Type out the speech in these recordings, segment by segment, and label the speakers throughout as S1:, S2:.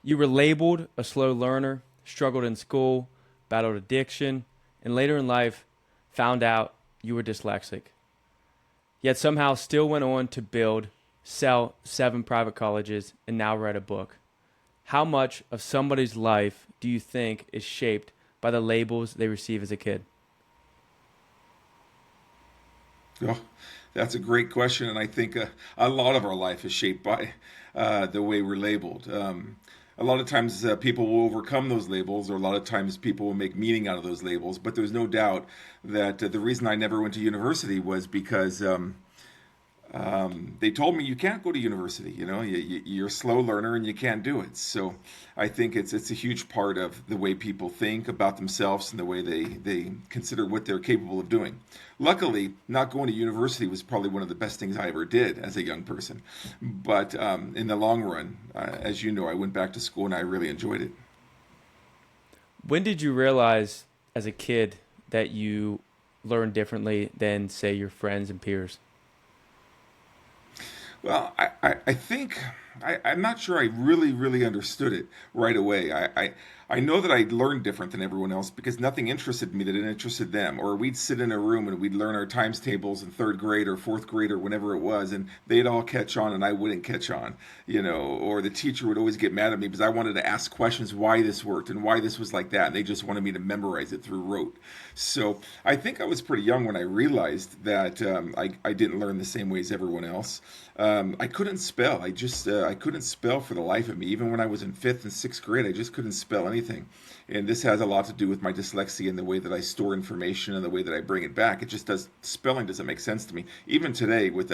S1: You were labeled a slow learner, struggled in school, battled addiction, and later in life found out you were dyslexic. Yet somehow still went on to build, sell 7 private colleges, and now write a book. How much of somebody's life do you think is shaped by the labels they receive as a kid?
S2: Oh, that's a great question, and I think a lot of our life is shaped by the way we're labeled. A lot of times people will overcome those labels, or a lot of times people will make meaning out of those labels. But there's no doubt that the reason I never went to university was because they told me you can't go to university. You're a slow learner and you can't do it. So I think it's a huge part of the way people think about themselves and the way they consider what they're capable of doing. Luckily, not going to university was probably one of the best things I ever did as a young person. But in the long run, as you know, I went back to school and I really enjoyed it.
S1: When did you realize as a kid that you learned differently than, say, your friends and peers?
S2: Well, I think I'm not sure I really understood it right away. I know that I learned different than everyone else because nothing interested me that it interested them. Or we'd sit in a room and we'd learn our times tables in third grade or fourth grade or whenever it was, and they'd all catch on and I wouldn't catch on, or the teacher would always get mad at me because I wanted to ask questions why this worked and why this was like that, and they just wanted me to memorize it through rote. So I think I was pretty young when I realized that I didn't learn the same way as everyone else. I couldn't spell. I couldn't spell for the life of me. Even when I was in fifth and sixth grade, I just couldn't spell anything. And this has a lot to do with my dyslexia and the way that I store information and the way that I bring it back. It just does spelling doesn't make sense to me. Even today, with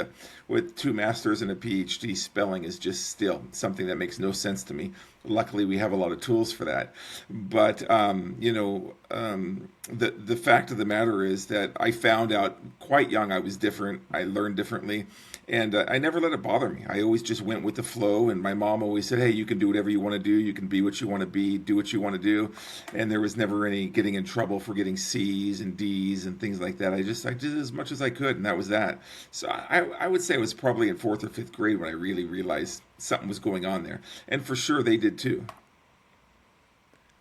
S2: 2 masters and a PhD, spelling is just still something that makes no sense to me. Luckily, we have a lot of tools for that. But the fact of the matter is that I found out quite young I was different. I learned differently, and I never let it bother me. I always just went with the flow. And my mom always said, "Hey, you can do whatever you want to do. You can be what you want to be. Do what you want to do." And there was never any getting in trouble for getting C's and D's and things like that. I did as much as I could, and that was that. So I would say it was probably in fourth or fifth grade when I really realized something was going on there, and for sure they did too.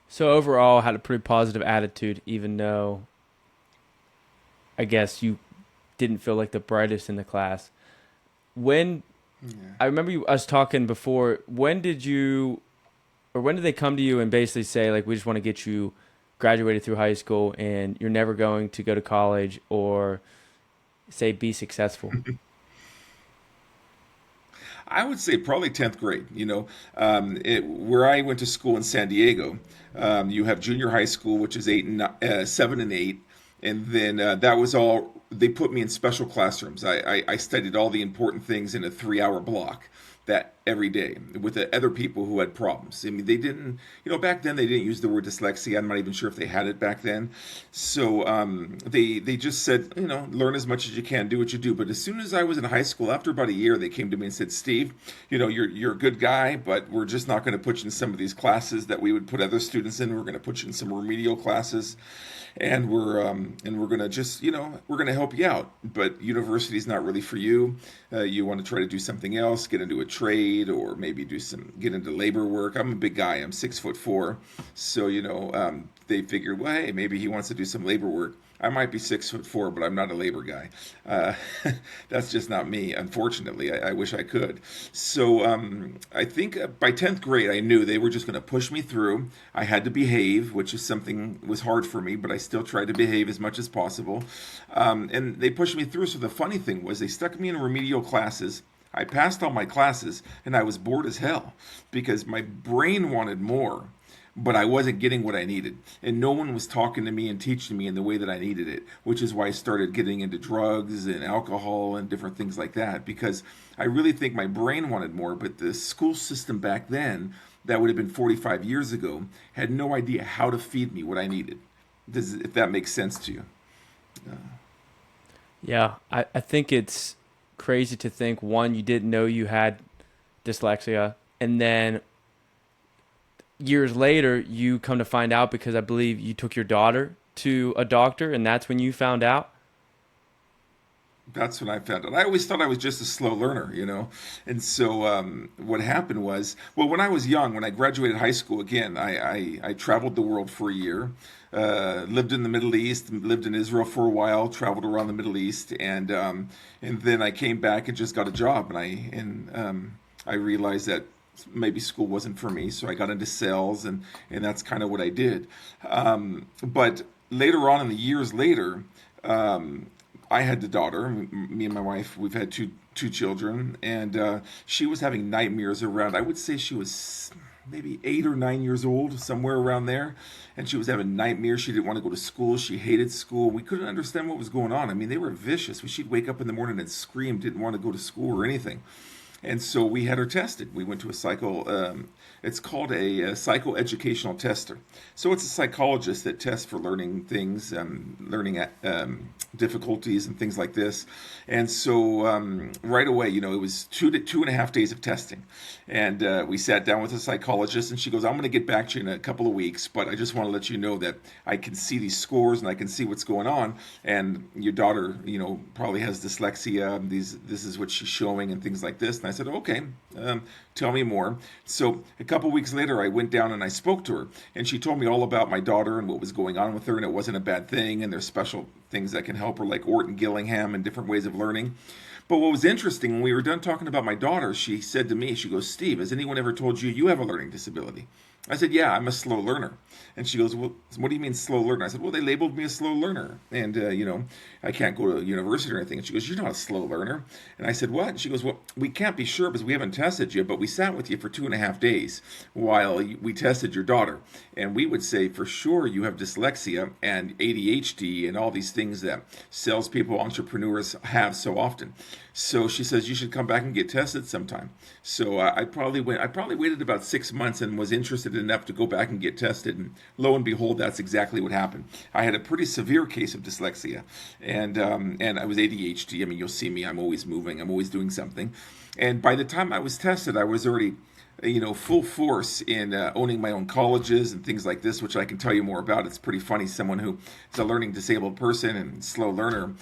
S1: So overall, had a pretty positive attitude, even though I guess you didn't feel like the brightest in the class. When
S2: Yeah.
S1: I remember us talking before, when did they come to you and basically say like, we just want to get you graduated through high school and you're never going to go to college or say be successful?
S2: I would say probably 10th grade. Where I went to school in San Diego, you have junior high school, which is 7 and 8, and then that was all. They put me in special classrooms. I studied all the important things in a 3-hour block that every day with the other people who had problems. I mean, they didn't, back then they didn't use the word dyslexia. I'm not even sure if they had it back then. So they just said, learn as much as you can, do what you do. But as soon as I was in high school, after about a year, they came to me and said, Steve, you're a good guy, but we're just not going to put you in some of these classes that we would put other students in. We're going to put you in some remedial classes, and we're going to just we're going to help you out, but university is not really for you. You want to try to do something else, get into a trade, or maybe get into labor work. I'm a big guy. I'm 6'4", so they figured, well, hey, maybe he wants to do some labor work. I might be 6'4", but I'm not a labor guy. Uh, that's just not me. Unfortunately, I wish I could. So I think by 10th grade, I knew they were just going to push me through. I had to behave, which is something was hard for me, but I still tried to behave as much as possible. And they pushed me through. So the funny thing was, they stuck me in remedial classes. I passed all my classes, and I was bored as hell because my brain wanted more, but I wasn't getting what I needed. And no one was talking to me and teaching me in the way that I needed it, which is why I started getting into drugs and alcohol and different things like that, because I really think my brain wanted more, but the school system back then, that would have been 45 years ago, had no idea how to feed me what I needed. If that makes sense to you. Uh,
S1: Yeah, I think it's crazy to think one, you didn't know you had dyslexia, and then years later you come to find out because I believe you took your daughter to a doctor and that's when you found out.
S2: That's when I found out. I always thought I was just a slow learner, And so what happened was, well, when I was young, when I graduated high school, again, I traveled the world for a year, lived in the Middle East, lived in Israel for a while, traveled around the Middle East, and then I came back and just got a job, I realized that maybe school wasn't for me, so I got into sales, and that's kind of what I did. But later on in the years later, I had the daughter. Me and my wife, we've had two children, and she was having nightmares around. I would say she was maybe 8 or 9 years old, somewhere around there, and she was having nightmares. She didn't want to go to school. She hated school. We couldn't understand what was going on. I mean, they were vicious. She'd wake up in the morning and scream, didn't want to go to school or anything. And so we had her tested. We went to a it's called a psychoeducational tester. So it's a psychologist that tests for learning things, learning difficulties and things like this. And so right away, it was 2.5 days of testing. And we sat down with a psychologist, and she goes, I'm going to get back to you in a couple of weeks, but I just want to let you know that I can see these scores and I can see what's going on. And your daughter, probably has dyslexia. This is what she's showing and things like this. And I said, okay, tell me more. So a couple weeks later, I went down and I spoke to her, and she told me all about my daughter and what was going on with her, and it wasn't a bad thing, and there's special things that can help her, like Orton Gillingham and different ways of learning. But what was interesting, when we were done talking about my daughter, she said to me, she goes, Steve, has anyone ever told you you have a learning disability? I said, yeah, I'm a slow learner. And she goes, well, what do you mean slow learner? I said, well, they labeled me a slow learner. And, I can't go to university or anything. And she goes, you're not a slow learner. And I said, what? And she goes, well, we can't be sure because we haven't tested you, but we sat with you for 2.5 days while we tested your daughter. And we would say, for sure, you have dyslexia and ADHD and all these things that salespeople, entrepreneurs have so often. So she says, you should come back and get tested sometime. So I probably waited about 6 months and was interested enough to go back and get tested. And lo and behold, that's exactly what happened. I had a pretty severe case of dyslexia, and I was ADHD. I mean, you'll see me. I'm always moving. I'm always doing something. And by the time I was tested, I was already full force in owning my own colleges and things like this, which I can tell you more about. It's pretty funny. Someone who is a learning disabled person and slow learner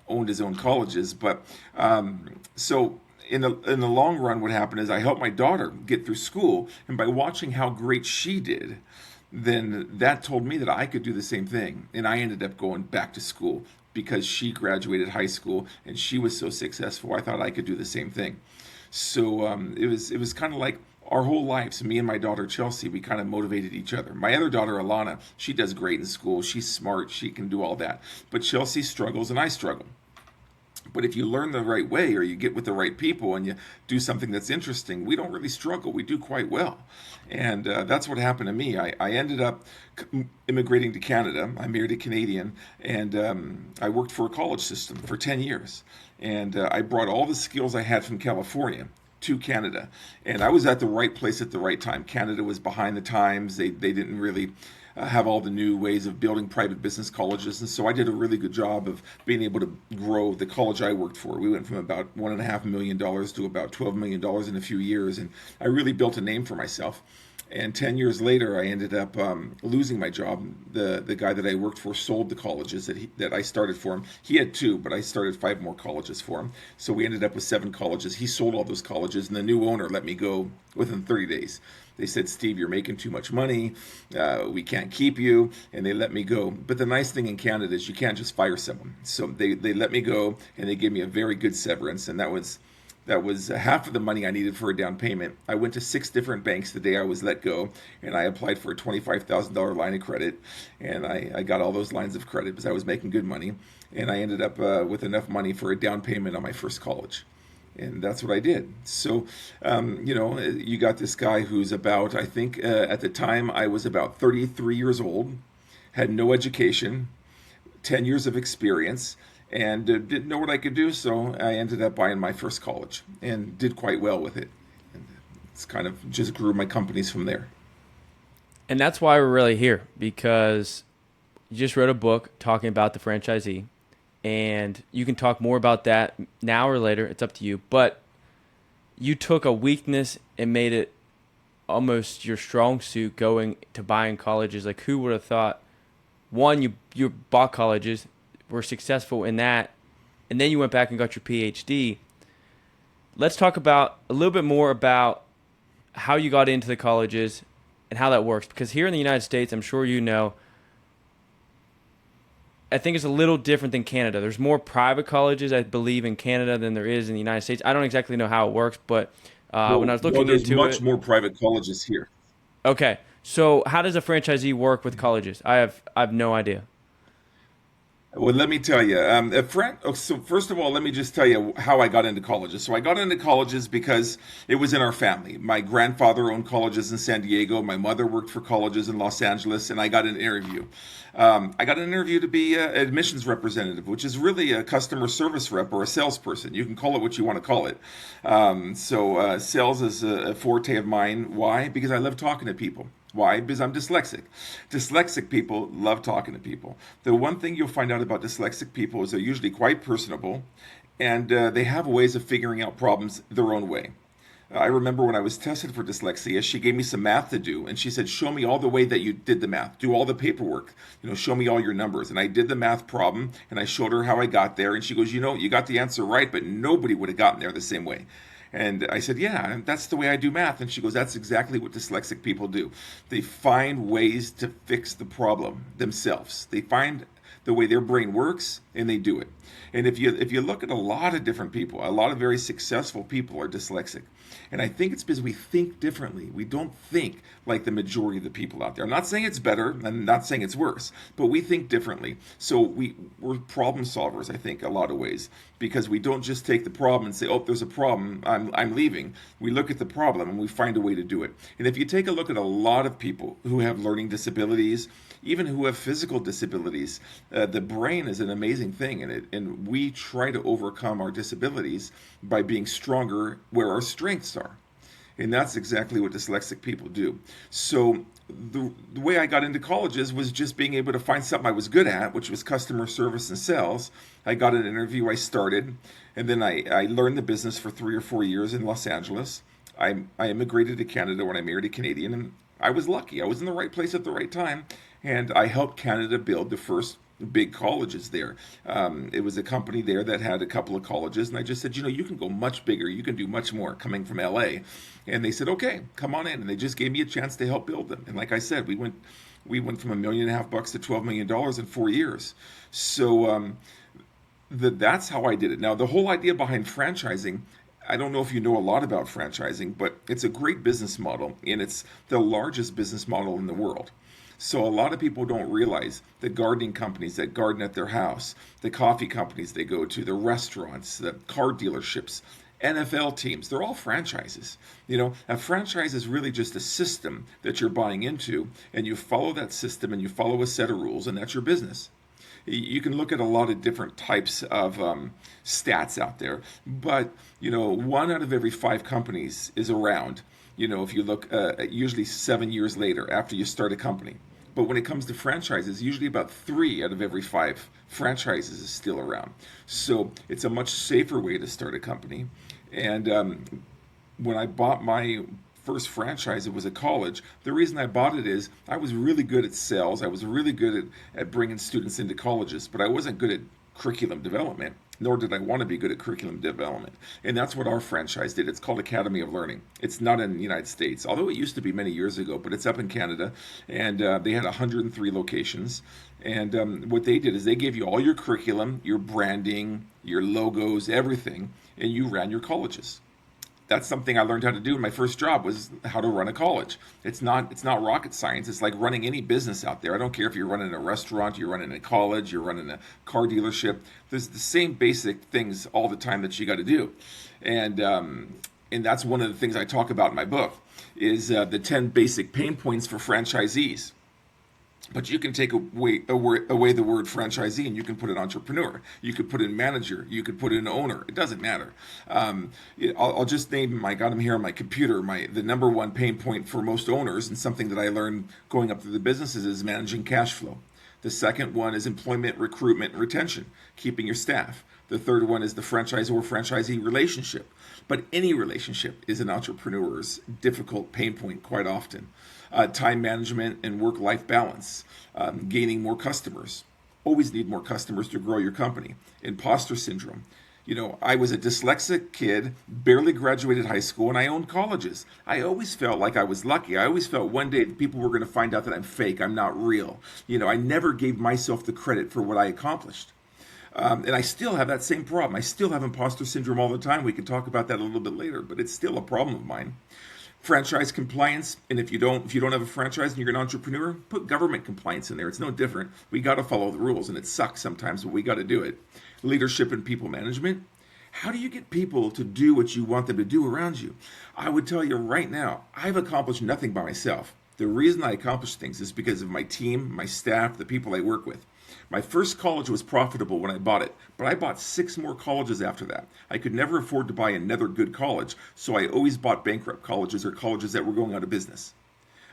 S2: owned his own colleges. But so in the long run, what happened is I helped my daughter get through school, and by watching how great she did, then that told me that I could do the same thing. And I ended up going back to school because she graduated high school and she was so successful. I thought I could do the same thing. So it was kind of like our whole lives, me and my daughter Chelsea, we kind of motivated each other. My other daughter Alana, she does great in school. She's smart. She can do all that. But Chelsea struggles and I struggle. But if you learn the right way, or you get with the right people and you do something that's interesting, we don't really struggle. We do quite well. And that's what happened to me. I ended up immigrating to Canada. I married a Canadian, and I worked for a college system for 10 years. And I brought all the skills I had from California to Canada. And I was at the right place at the right time. Canada was behind the times. They didn't really have all the new ways of building private business colleges. And so I did a really good job of being able to grow the college I worked for. We went from about $1.5 million to about $12 million in a few years. And I really built a name for myself. And 10 years later, I ended up losing my job. The guy that I worked for sold the colleges that I started for him. He had 2, but I started 5 more colleges for him. So we ended up with 7 colleges. He sold all those colleges, and the new owner let me go within 30 days. They said, Steve, you're making too much money. We can't keep you. And they let me go. But the nice thing in Canada is you can't just fire someone. So they let me go, and they gave me a very good severance. And that was half of the money I needed for a down payment. I went to 6 different banks the day I was let go, and I applied for a $25,000 line of credit, and I got all those lines of credit because I was making good money, and I ended up with enough money for a down payment on my first college. And that's what I did. So, you got this guy who's about, I think at the time I was about 33 years old, had no education, 10 years of experience, and didn't know what I could do. So I ended up buying my first college and did quite well with it. And it's kind of just grew my companies from there.
S1: And that's why we're really here, because you just wrote a book talking about the franchisee. And you can talk more about that now or later. It's up to you. But you took a weakness and made it almost your strong suit, going to buying colleges. Like, who would have thought? One, you bought colleges, were successful in that, and then you went back and got your PhD. Let's talk about a little bit more about how you got into the colleges and how that works. Because here in the United States, I'm sure you know, I think it's a little different than Canada. There's more private colleges, I believe, in Canada than there is in the United States. I don't exactly know how it works, but when I was
S2: Well,
S1: looking
S2: there's
S1: into
S2: much
S1: it,
S2: more private colleges here.
S1: okay. So how does a franchisee work with colleges? I have no idea.
S2: Well, let me tell you. So first of all, let me just tell you how I got into colleges. So I got into colleges because it was in our family. My grandfather owned colleges in San Diego. My mother worked for colleges in Los Angeles, and I got an interview. I got an interview to be an admissions representative, which is really a customer service rep or a salesperson. You can call it what you want to call it. Sales is a forte of mine. Why? Because I love talking to people. Why? Because I'm dyslexic. Dyslexic people love talking to people. The one thing you'll find out about dyslexic people is they're usually quite personable, and they have ways of figuring out problems their own way. I remember when I was tested for dyslexia, she gave me some math to do, and she said, "Show me all the way that you did the math. Do all the paperwork. Show me all your numbers." And I did the math problem, and I showed her how I got there, and she goes, "You got the answer right, but nobody would have gotten there the same way." And I said, "Yeah, that's the way I do math." And she goes, "That's exactly what dyslexic people do. They find ways to fix the problem themselves. They find the way their brain works, and they do it." And if you look at a lot of different people, a lot of very successful people are dyslexic. And I think it's because we think differently. We don't think like the majority of the people out there. I'm not saying it's better, I'm not saying it's worse, but we think differently. So we're problem solvers, I think, a lot of ways, because we don't just take the problem and say, "Oh, there's a problem, I'm leaving." We look at the problem and we find a way to do it. And if you take a look at a lot of people who have learning disabilities, even who have physical disabilities, the brain is an amazing thing, and we try to overcome our disabilities by being stronger where our strengths are. And that's exactly what dyslexic people do. So the way I got into colleges was just being able to find something I was good at, which was customer service and sales. I got an interview, I started, and then I learned the business for 3 or 4 years in Los Angeles. I immigrated to Canada when I married a Canadian, and I was lucky. I was in the right place at the right time, and I helped Canada build the first big colleges there. It was a company there that had a couple of colleges, and I just said, "You can go much bigger. You can do much more," coming from LA. And they said, "Okay, come on in." And they just gave me a chance to help build them. And like I said, we went from $1.5 million to $12 million in 4 years. So that's how I did it. Now, the whole idea behind franchising, I don't know if you know a lot about franchising, but it's a great business model, and it's the largest business model in the world. So a lot of people don't realize the gardening companies that garden at their house, the coffee companies they go to, the restaurants, the car dealerships, NFL teams, they're all franchises. A franchise is really just a system that you're buying into, and you follow that system and you follow a set of rules, and that's your business. You can look at a lot of different types of stats out there, but 1 out of every 5 companies is around. If you look, usually 7 years later after you start a company. But when it comes to franchises, usually about 3 out of every 5 franchises is still around. So it's a much safer way to start a company. And when I bought my first franchise, it was a college. The reason I bought it is I was really good at sales. I was really good at bringing students into colleges, but I wasn't good at curriculum development, nor did I want to be good at curriculum development. And that's what our franchise did. It's called Academy of Learning. It's not in the United States, although it used to be many years ago, but it's up in Canada. And they had 103 locations. And what they did is they gave you all your curriculum, your branding, your logos, everything, and you ran your colleges. That's something I learned how to do in my first job, was how to run a college. It's not rocket science. It's like running any business out there. I don't care if you're running a restaurant, you're running a college, you're running a car dealership. There's the same basic things all the time that you got to do. And that's one of the things I talk about in my book is the 10 basic pain points for franchisees. But you can take away the word franchisee and you can put in entrepreneur. You could put in manager. You could put in owner. It doesn't matter. I'll just name I got them here on my computer. The number one pain point for most owners, and something that I learned going up through the businesses, is managing cash flow. The second one is employment, recruitment, and retention, keeping your staff. The third one is the franchisor-franchisee relationship. But any relationship is an entrepreneur's difficult pain point quite often. Time management and work-life balance, gaining more customers. always need more customers to grow your company. Imposter syndrome. I was a dyslexic kid, barely graduated high school, and I owned colleges. I always felt like I was lucky. I always felt one day that people were going to find out that I'm fake, I'm not real. I never gave myself the credit for what I accomplished. And I still have that same problem. I still have imposter syndrome all the time. We can talk about that a little bit later, but it's still a problem of mine. Franchise compliance, and if you don't have a franchise and you're an entrepreneur, put government compliance in there. It's no different. We got to follow the rules, and it sucks sometimes, but we got to do it. Leadership and people management. How do you get people to do what you want them to do around you? I would tell you right now, I've accomplished nothing by myself. The reason I accomplish things is because of my team, my staff, the people I work with. My first college was profitable when I bought it, but I bought 6 more colleges after that. I could never afford to buy another good college, so I always bought bankrupt colleges or colleges that were going out of business.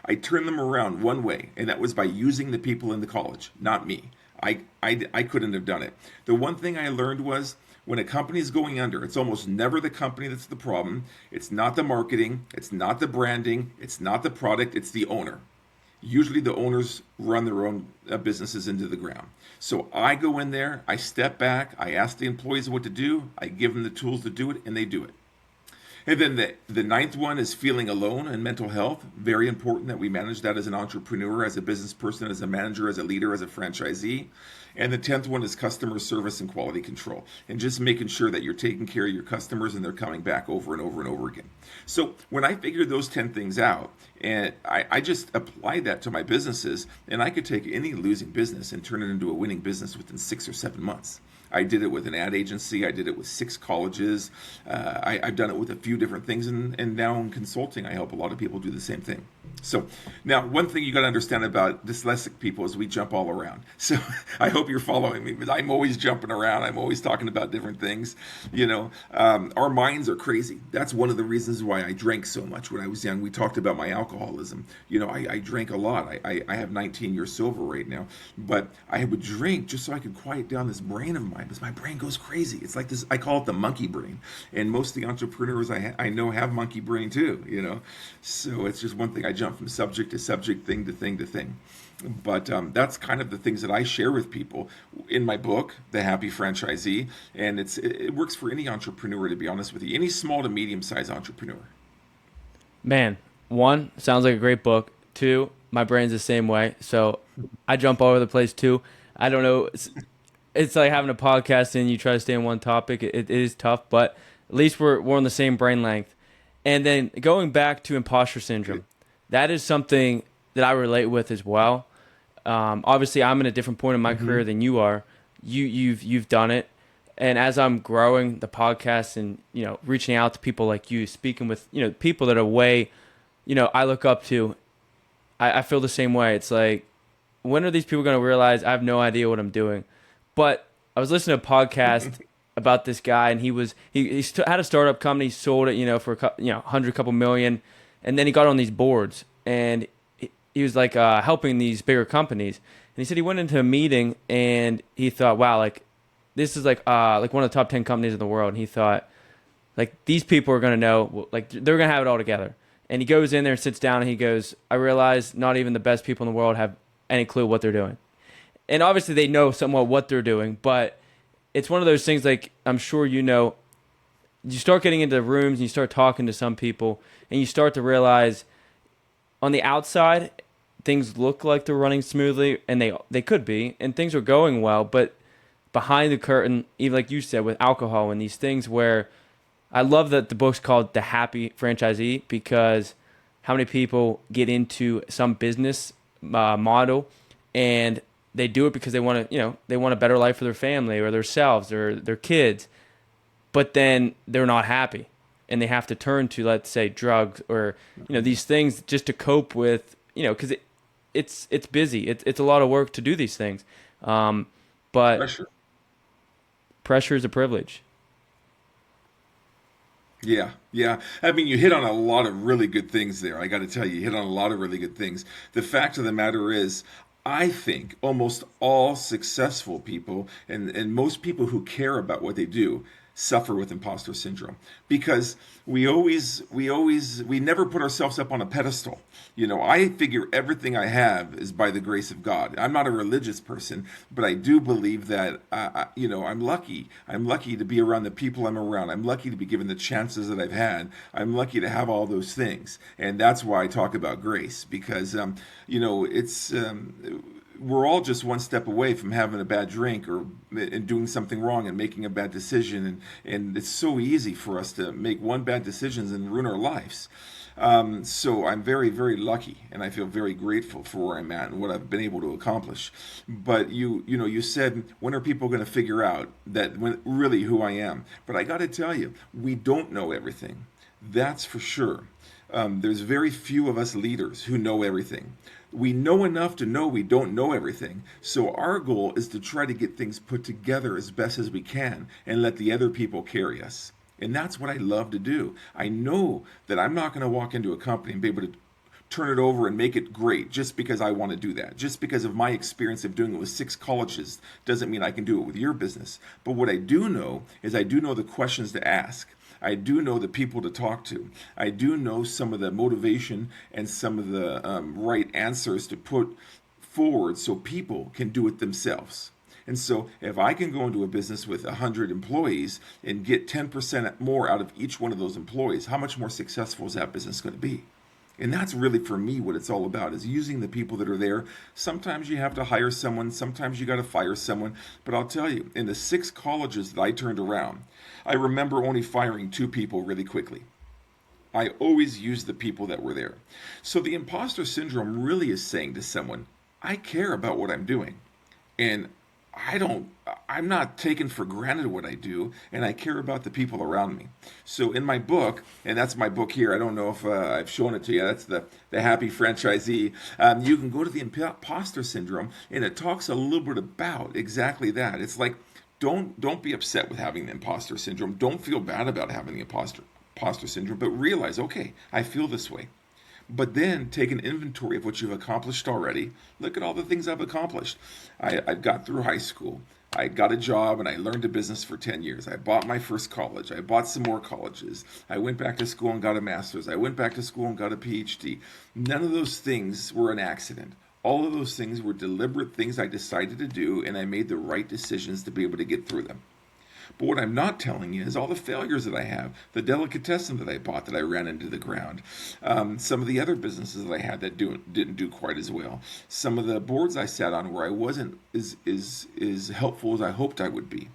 S2: I turned them around one way, and that was by using the people in the college, not me. I couldn't have done it. The one thing I learned was when a company is going under, it's almost never the company that's the problem. It's not the marketing. It's not the branding. It's not the product. It's the owner. Usually the owners run their own businesses into the ground. So I go in there, I step back, I ask the employees what to do, I give them the tools to do it, and they do it. And then the ninth one is feeling alone and mental health. Very important that we manage that as an entrepreneur, as a business person, as a manager, as a leader, as a franchisee. And the 10th one is customer service and quality control. And just making sure that you're taking care of your customers and they're coming back over and over and over again. So when I figured those 10 things out, and I just applied that to my businesses, and I could take any losing business and turn it into a winning business within 6 or 7 months. I did it with an ad agency. I did it with 6 colleges. I've done it with a few different things. And now in consulting, I help a lot of people do the same thing. So now one thing you got to understand about dyslexic people is we jump all around. So I hope you're following me, but I'm always jumping around. I'm always talking about different things. Our minds are crazy. That's one of the reasons why I drank so much when I was young. We talked about my alcoholism. I drank a lot. I have 19 years sober right now, but I would drink just so I could quiet down this brain of mine because my brain goes crazy. It's like this, I call it the monkey brain. And most of the entrepreneurs I know have monkey brain too, So it's just one thing. I jump from subject to subject, thing to thing to thing. But that's kind of the things that I share with people in my book, The Happy Franchisee. And it works for any entrepreneur, to be honest with you, any small to medium-sized entrepreneur.
S1: Man, 1, sounds like a great book. 2, my brain's the same way. So I jump all over the place too. I don't know. It's like having a podcast and you try to stay on one topic. It is tough, but at least we're on the same brain length. And then going back to imposter syndrome, that is something that I relate with as well. Obviously, I'm in a different point in my career than you are. You've done it, and as I'm growing the podcast and reaching out to people like you, speaking with people that are way, I look up to. I feel the same way. It's like, when are these people going to realize I have no idea what I'm doing? But I was listening to a podcast about this guy, and he had a startup company, sold it, for couple million, and then he got on these boards, and he was like helping these bigger companies. And he said he went into a meeting, and he thought, wow, like this is like one of the top 10 companies in the world. And he thought, like, these people are gonna know, like they're gonna have it all together. And he goes in there and sits down, and he goes, I realize not even the best people in the world have any clue what they're doing. And obviously they know somewhat what they're doing, but it's one of those things, like, I'm sure you start getting into rooms and you start talking to some people and you start to realize on the outside, things look like they're running smoothly, and they could be, and things are going well, but behind the curtain, even like you said, with alcohol and these things where I love that the book's called The Happy Franchisee, because how many people get into some business model and they do it because they want to, they want a better life for their family or themselves or their kids, but then they're not happy and they have to turn to, let's say, drugs or, these things just to cope with, because it's busy. It's a lot of work to do these things. But pressure is a privilege.
S2: Yeah. I mean, you hit on a lot of really good things there. I got to tell you, hit on a lot of really good things. The fact of the matter is, I think almost all successful people and most people who care about what they do suffer with imposter syndrome, because we never put ourselves up on a pedestal. I figure everything I have is by the grace of God. I'm not a religious person, but I do believe that I'm lucky. I'm lucky to be around the people I'm around. I'm lucky to be given the chances that I've had. I'm lucky to have all those things, and that's why I talk about grace, because it's we're all just one step away from having a bad drink or and doing something wrong and making a bad decision, and it's so easy for us to make one bad decision and ruin our lives. So I'm very, very lucky, and I feel very grateful for where I'm at and what I've been able to accomplish. But you said, when are people going to figure out really who I am? But I got to tell you, we don't know everything. That's for sure. There's very few of us leaders who know everything. We know enough to know we don't know everything. So our goal is to try to get things put together as best as we can and let the other people carry us. And that's what I love to do. I know that I'm not going to walk into a company and be able to turn it over and make it great just because I want to do that. Just because of my experience of doing it with 6 colleges doesn't mean I can do it with your business. But what I do know is I do know the questions to ask. I do know the people to talk to. I do know some of the motivation and some of the right answers to put forward so people can do it themselves. And so if I can go into a business with 100 employees and get 10% more out of each one of those employees, how much more successful is that business going to be? And that's really, for me, what it's all about, is using the people that are there. Sometimes you have to hire someone, sometimes you got to fire someone. But I'll tell you, in the 6 colleges that I turned around, I remember only firing 2 people really quickly. I always used the people that were there. So the imposter syndrome really is saying to someone, I care about what I'm doing. And I'm not taking for granted what I do, and I care about the people around me. So in my book, and that's my book here, I don't know if I've shown it to you, that's the Happy Franchisee. You can go to the imposter syndrome, and it talks a little bit about exactly that. It's like, don't be upset with having the imposter syndrome. Don't feel bad about having the imposter syndrome, but realize, okay, I feel this way. But then take an inventory of what you've accomplished already. Look at all the things I've accomplished. I got through high school. I got a job and I learned a business for 10 years. I bought my first college. I bought some more colleges. I went back to school and got a master's. I went back to school and got a PhD. None of those things were an accident. All of those things were deliberate things I decided to do, and I made the right decisions to be able to get through them. But what I'm not telling you is all the failures that I have, the delicatessen that I bought that I ran into the ground, some of the other businesses that I had that didn't do quite as well, some of the boards I sat on where I wasn't as helpful as I hoped I would be.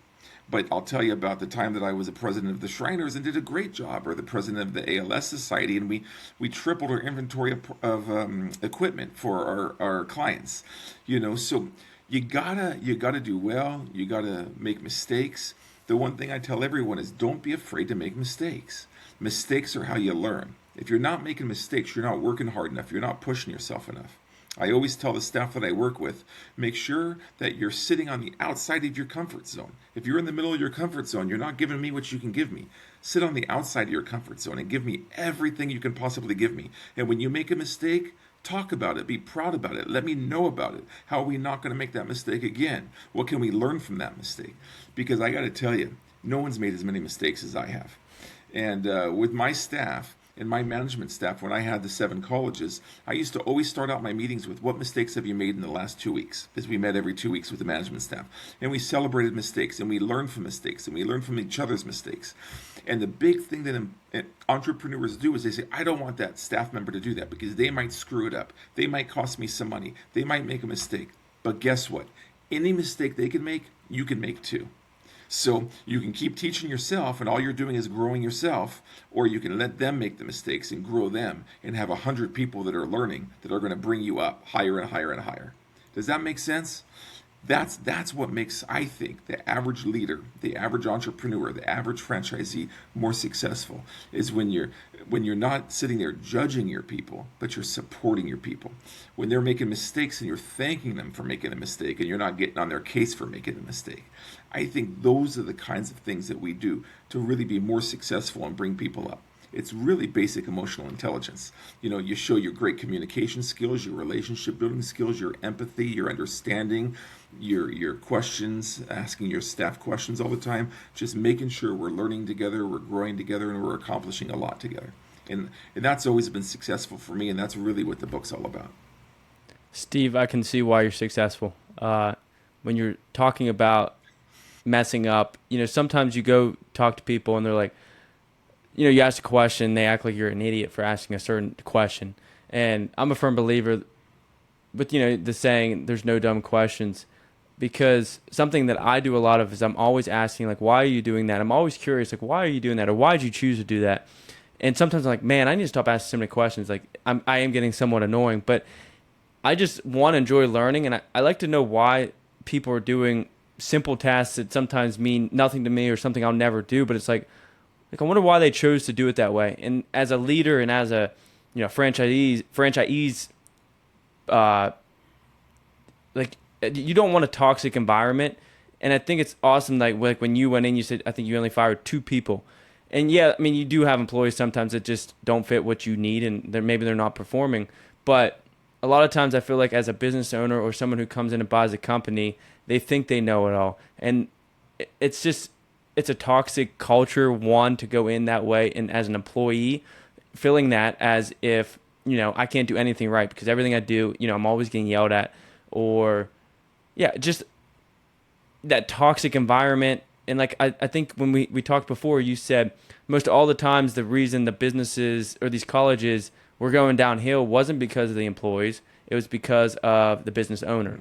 S2: But I'll tell you about the time that I was the president of the Shriners and did a great job, or the president of the ALS Society, and we tripled our inventory of equipment for our clients. So you gotta do well. You gotta make mistakes. The one thing I tell everyone is, don't be afraid to make mistakes. Mistakes are how you learn. If you're not making mistakes, you're not working hard enough. You're not pushing yourself enough. I always tell the staff that I work with, make sure that you're sitting on the outside of your comfort zone. If you're in the middle of your comfort zone, you're not giving me what you can give me. Sit on the outside of your comfort zone and give me everything you can possibly give me. And when you make a mistake, talk about it. Be proud about it. Let me know about it. How are we not going to make that mistake again? What can we learn from that mistake? Because I got to tell you, no one's made as many mistakes as I have. And with my staff and my management staff, when I had the 7 colleges, I used to always start out my meetings with, what mistakes have you made in the last 2 weeks? Because we met every 2 weeks with the management staff. And we celebrated mistakes, and we learned from mistakes, and we learned from each other's mistakes. And the big thing that entrepreneurs do is they say, I don't want that staff member to do that because they might screw it up. They might cost me some money. They might make a mistake. But guess what? Any mistake they can make, you can make too. So you can keep teaching yourself, and all you're doing is growing yourself, or you can let them make the mistakes and grow them and have 100 people that are learning that are going to bring you up higher and higher and higher. Does that make sense? That's what makes, I think, the average leader, the average entrepreneur, the average franchisee more successful, is when you're not sitting there judging your people, but you're supporting your people. When they're making mistakes and you're thanking them for making a mistake, and you're not getting on their case for making a mistake. I think those are the kinds of things that we do to really be more successful and bring people up. It's really basic emotional intelligence. You show your great communication skills, your relationship building skills, your empathy, your understanding, your questions, asking your staff questions all the time, just making sure we're learning together, we're growing together, and we're accomplishing a lot together. And that's always been successful for me, and that's really what the book's all about.
S1: Steve, I can see why you're successful. When you're talking about messing up, sometimes you go talk to people and they're like, you ask a question, they act like you're an idiot for asking a certain question. And I'm a firm believer with, the saying, there's no dumb questions, because something that I do a lot of is I'm always asking, like, why are you doing that? I'm always curious, like, why are you doing that? Or why did you choose to do that? And sometimes I'm like, man, I need to stop asking so many questions. Like, I am getting somewhat annoying, but I just want to enjoy learning. And I like to know why people are doing simple tasks that sometimes mean nothing to me or something I'll never do. But it's like I wonder why they chose to do it that way. And as a leader and as a, franchisees, uh, like, you don't want a toxic environment. And I think it's awesome. Like when you went in, you said, I think you only fired 2 people. And yeah, I mean, you do have employees sometimes that just don't fit what you need, and maybe they're not performing. But a lot of times I feel like as a business owner or someone who comes in and buys a company, they think they know it all. And it's just, it's a toxic culture, one, to go in that way. And as an employee, feeling that as if, I can't do anything right because everything I do, I'm always getting yelled at, or yeah, just that toxic environment. And like, I think when we talked before, you said most all the times the reason the businesses or these colleges were going downhill wasn't because of the employees. It was because of the business owner.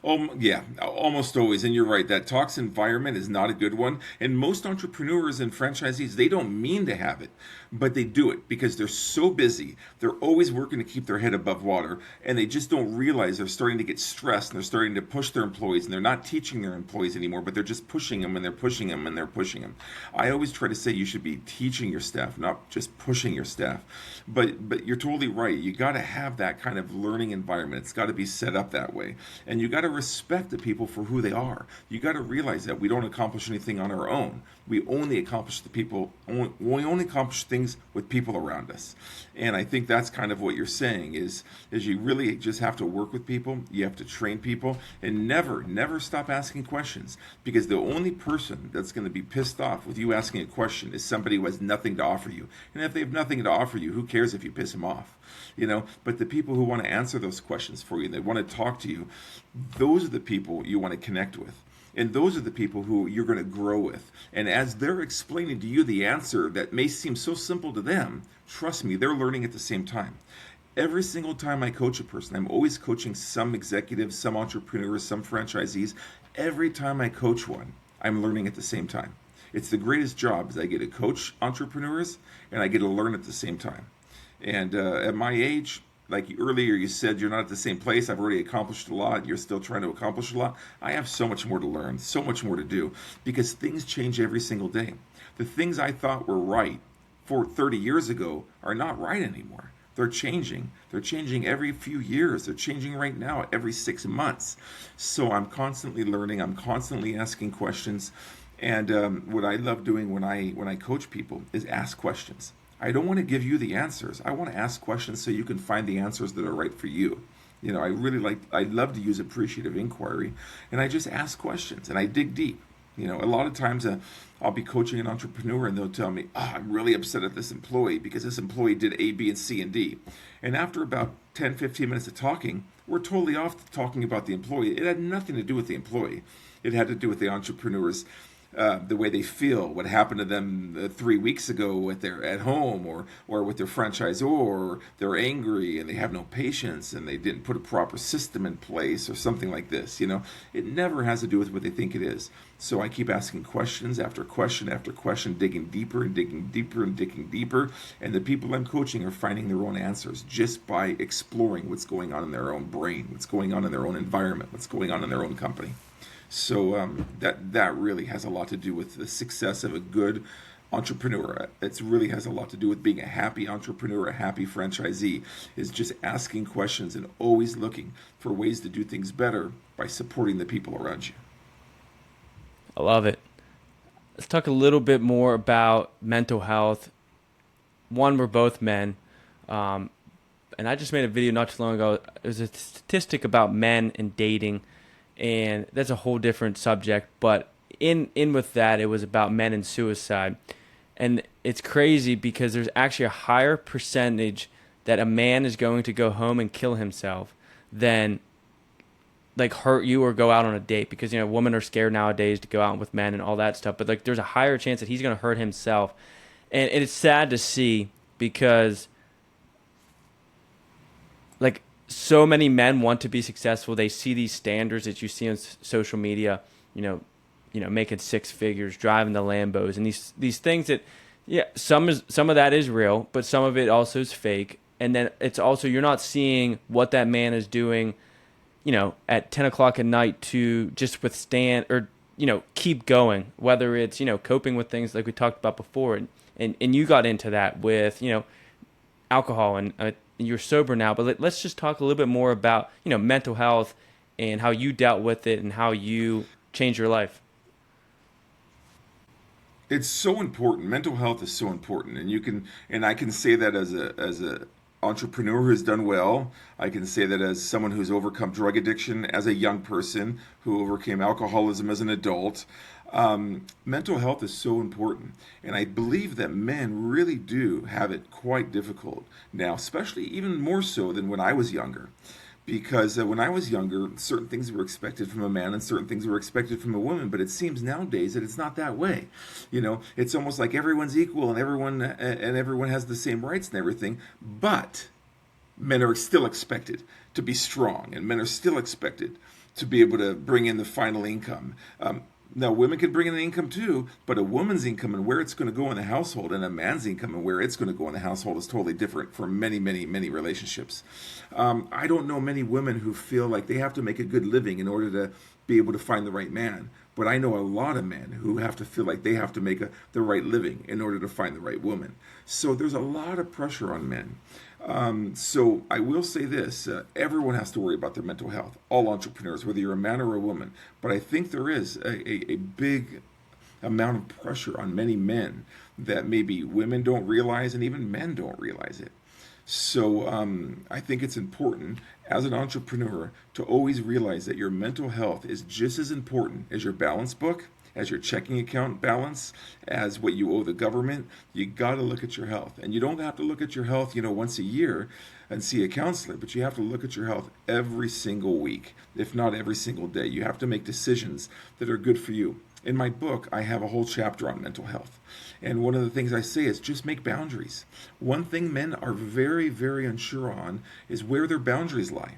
S2: Oh, yeah, almost always. And you're right, that toxic environment is not a good one. And most entrepreneurs and franchisees, they don't mean to have it, but they do it because they're so busy. They're always working to keep their head above water, and they just don't realize they're starting to get stressed, and they're starting to push their employees, and they're not teaching their employees anymore, but they're just pushing them, and they're pushing them, and they're pushing them. I always try to say you should be teaching your staff, not just pushing your staff. But you're totally right. You got to have that kind of learning environment. It's got to be set up that way. And you got to respect the people for who they are. You got to realize that we don't accomplish anything on our own. We only accomplish we only accomplish things with people around us. And I think that's kind of what you're saying is you really just have to work with people. You have to train people, and never stop asking questions, because the only person that's going to be pissed off with you asking a question is somebody who has nothing to offer you. And if they have nothing to offer you, who cares if you piss them off? But the people who want to answer those questions for you, they want to talk to you, those are the people you want to connect with. And those are the people who you're going to grow with. And as they're explaining to you the answer that may seem so simple to them, trust me, they're learning at the same time. Every single time I coach a person, I'm always coaching some executives, some entrepreneurs, some franchisees. Every time I coach one, I'm learning at the same time. It's the greatest job, is I get to coach entrepreneurs and I get to learn at the same time. And at my age, like earlier you said, you're not at the same place. I've already accomplished a lot. You're still trying to accomplish a lot. I have so much more to learn, so much more to do, because things change every single day. The things I thought were right 30 years ago are not right anymore. They're changing. They're changing every few years. They're changing right now every 6 months. So I'm constantly learning. I'm constantly asking questions. And what I love doing when I coach people is ask questions. I don't want to give you the answers. I want to ask questions so you can find the answers that are right for you. I love to use appreciative inquiry, and I just ask questions and I dig deep. A lot of times I'll be coaching an entrepreneur and they'll tell me, I'm really upset at this employee because this employee did A, B, and C, and D. And after about 10, 15 minutes of talking, we're totally off talking about the employee. It had nothing to do with the employee. It had to do with the entrepreneur's the way they feel, what happened to them 3 weeks ago with their at home, or with their franchisor, or they're angry and they have no patience and they didn't put a proper system in place, or something like this. It never has to do with what they think it is. So I keep asking questions after question after question, digging deeper and digging deeper and digging deeper, and the people I'm coaching are finding their own answers just by exploring what's going on in their own brain, what's going on in their own environment, what's going on in their own company. So that really has a lot to do with the success of a good entrepreneur. It really has a lot to do with being a happy entrepreneur, a happy franchisee, is just asking questions and always looking for ways to do things better by supporting the people around you.
S1: I love it. Let's talk a little bit more about mental health. One, we're both men. Um, and I just made a video not too long ago. It was a statistic about men and dating, and that's a whole different subject. But in with that, it was about men and suicide, and it's crazy because there's actually a higher percentage that a man is going to go home and kill himself than like hurt you or go out on a date, because women are scared nowadays to go out with men and all that stuff, but like there's a higher chance that he's going to hurt himself. And it's sad to see because like so many men want to be successful. They see these standards that you see on social media, you know, making six figures, driving the Lambos, and these things that, yeah, some of that is real, but some of it also is fake. And then it's also, you're not seeing what that man is doing, at 10 o'clock at night to just withstand or keep going. Whether it's coping with things like we talked about before, and you got into that with alcohol, and you're sober now. But let's just talk a little bit more about mental health and how you dealt with it and how you changed your life.
S2: It's so important. Mental health is so important, and I can say that as a entrepreneur who has done well. I can say that as someone who's overcome drug addiction as a young person, who overcame alcoholism as an adult. Mental health is so important, and I believe that men really do have it quite difficult now, especially even more so than when I was younger. Because when I was younger, certain things were expected from a man and certain things were expected from a woman. But it seems nowadays that it's not that way. It's almost like everyone's equal and everyone has the same rights and everything. But men are still expected to be strong, and men are still expected to be able to bring in the final income. Now, women can bring in an income too, but a woman's income and where it's going to go in the household, and a man's income and where it's going to go in the household, is totally different for many, many, many relationships. I don't know many women who feel like they have to make a good living in order to be able to find the right man. But I know a lot of men who have to feel like they have to make the right living in order to find the right woman. So there's a lot of pressure on men. So I will say this, everyone has to worry about their mental health, all entrepreneurs, whether you're a man or a woman. But I think there is a big amount of pressure on many men that maybe women don't realize and even men don't realize it. So I think it's important as an entrepreneur to always realize that your mental health is just as important as your balance book, as your checking account balance, as what you owe the government. You got to look at your health. And you don't have to look at your health, once a year and see a counselor, but you have to look at your health every single week, if not every single day. You have to make decisions that are good for you. In my book, I have a whole chapter on mental health. And one of the things I say is just make boundaries. One thing men are very, very unsure on is where their boundaries lie.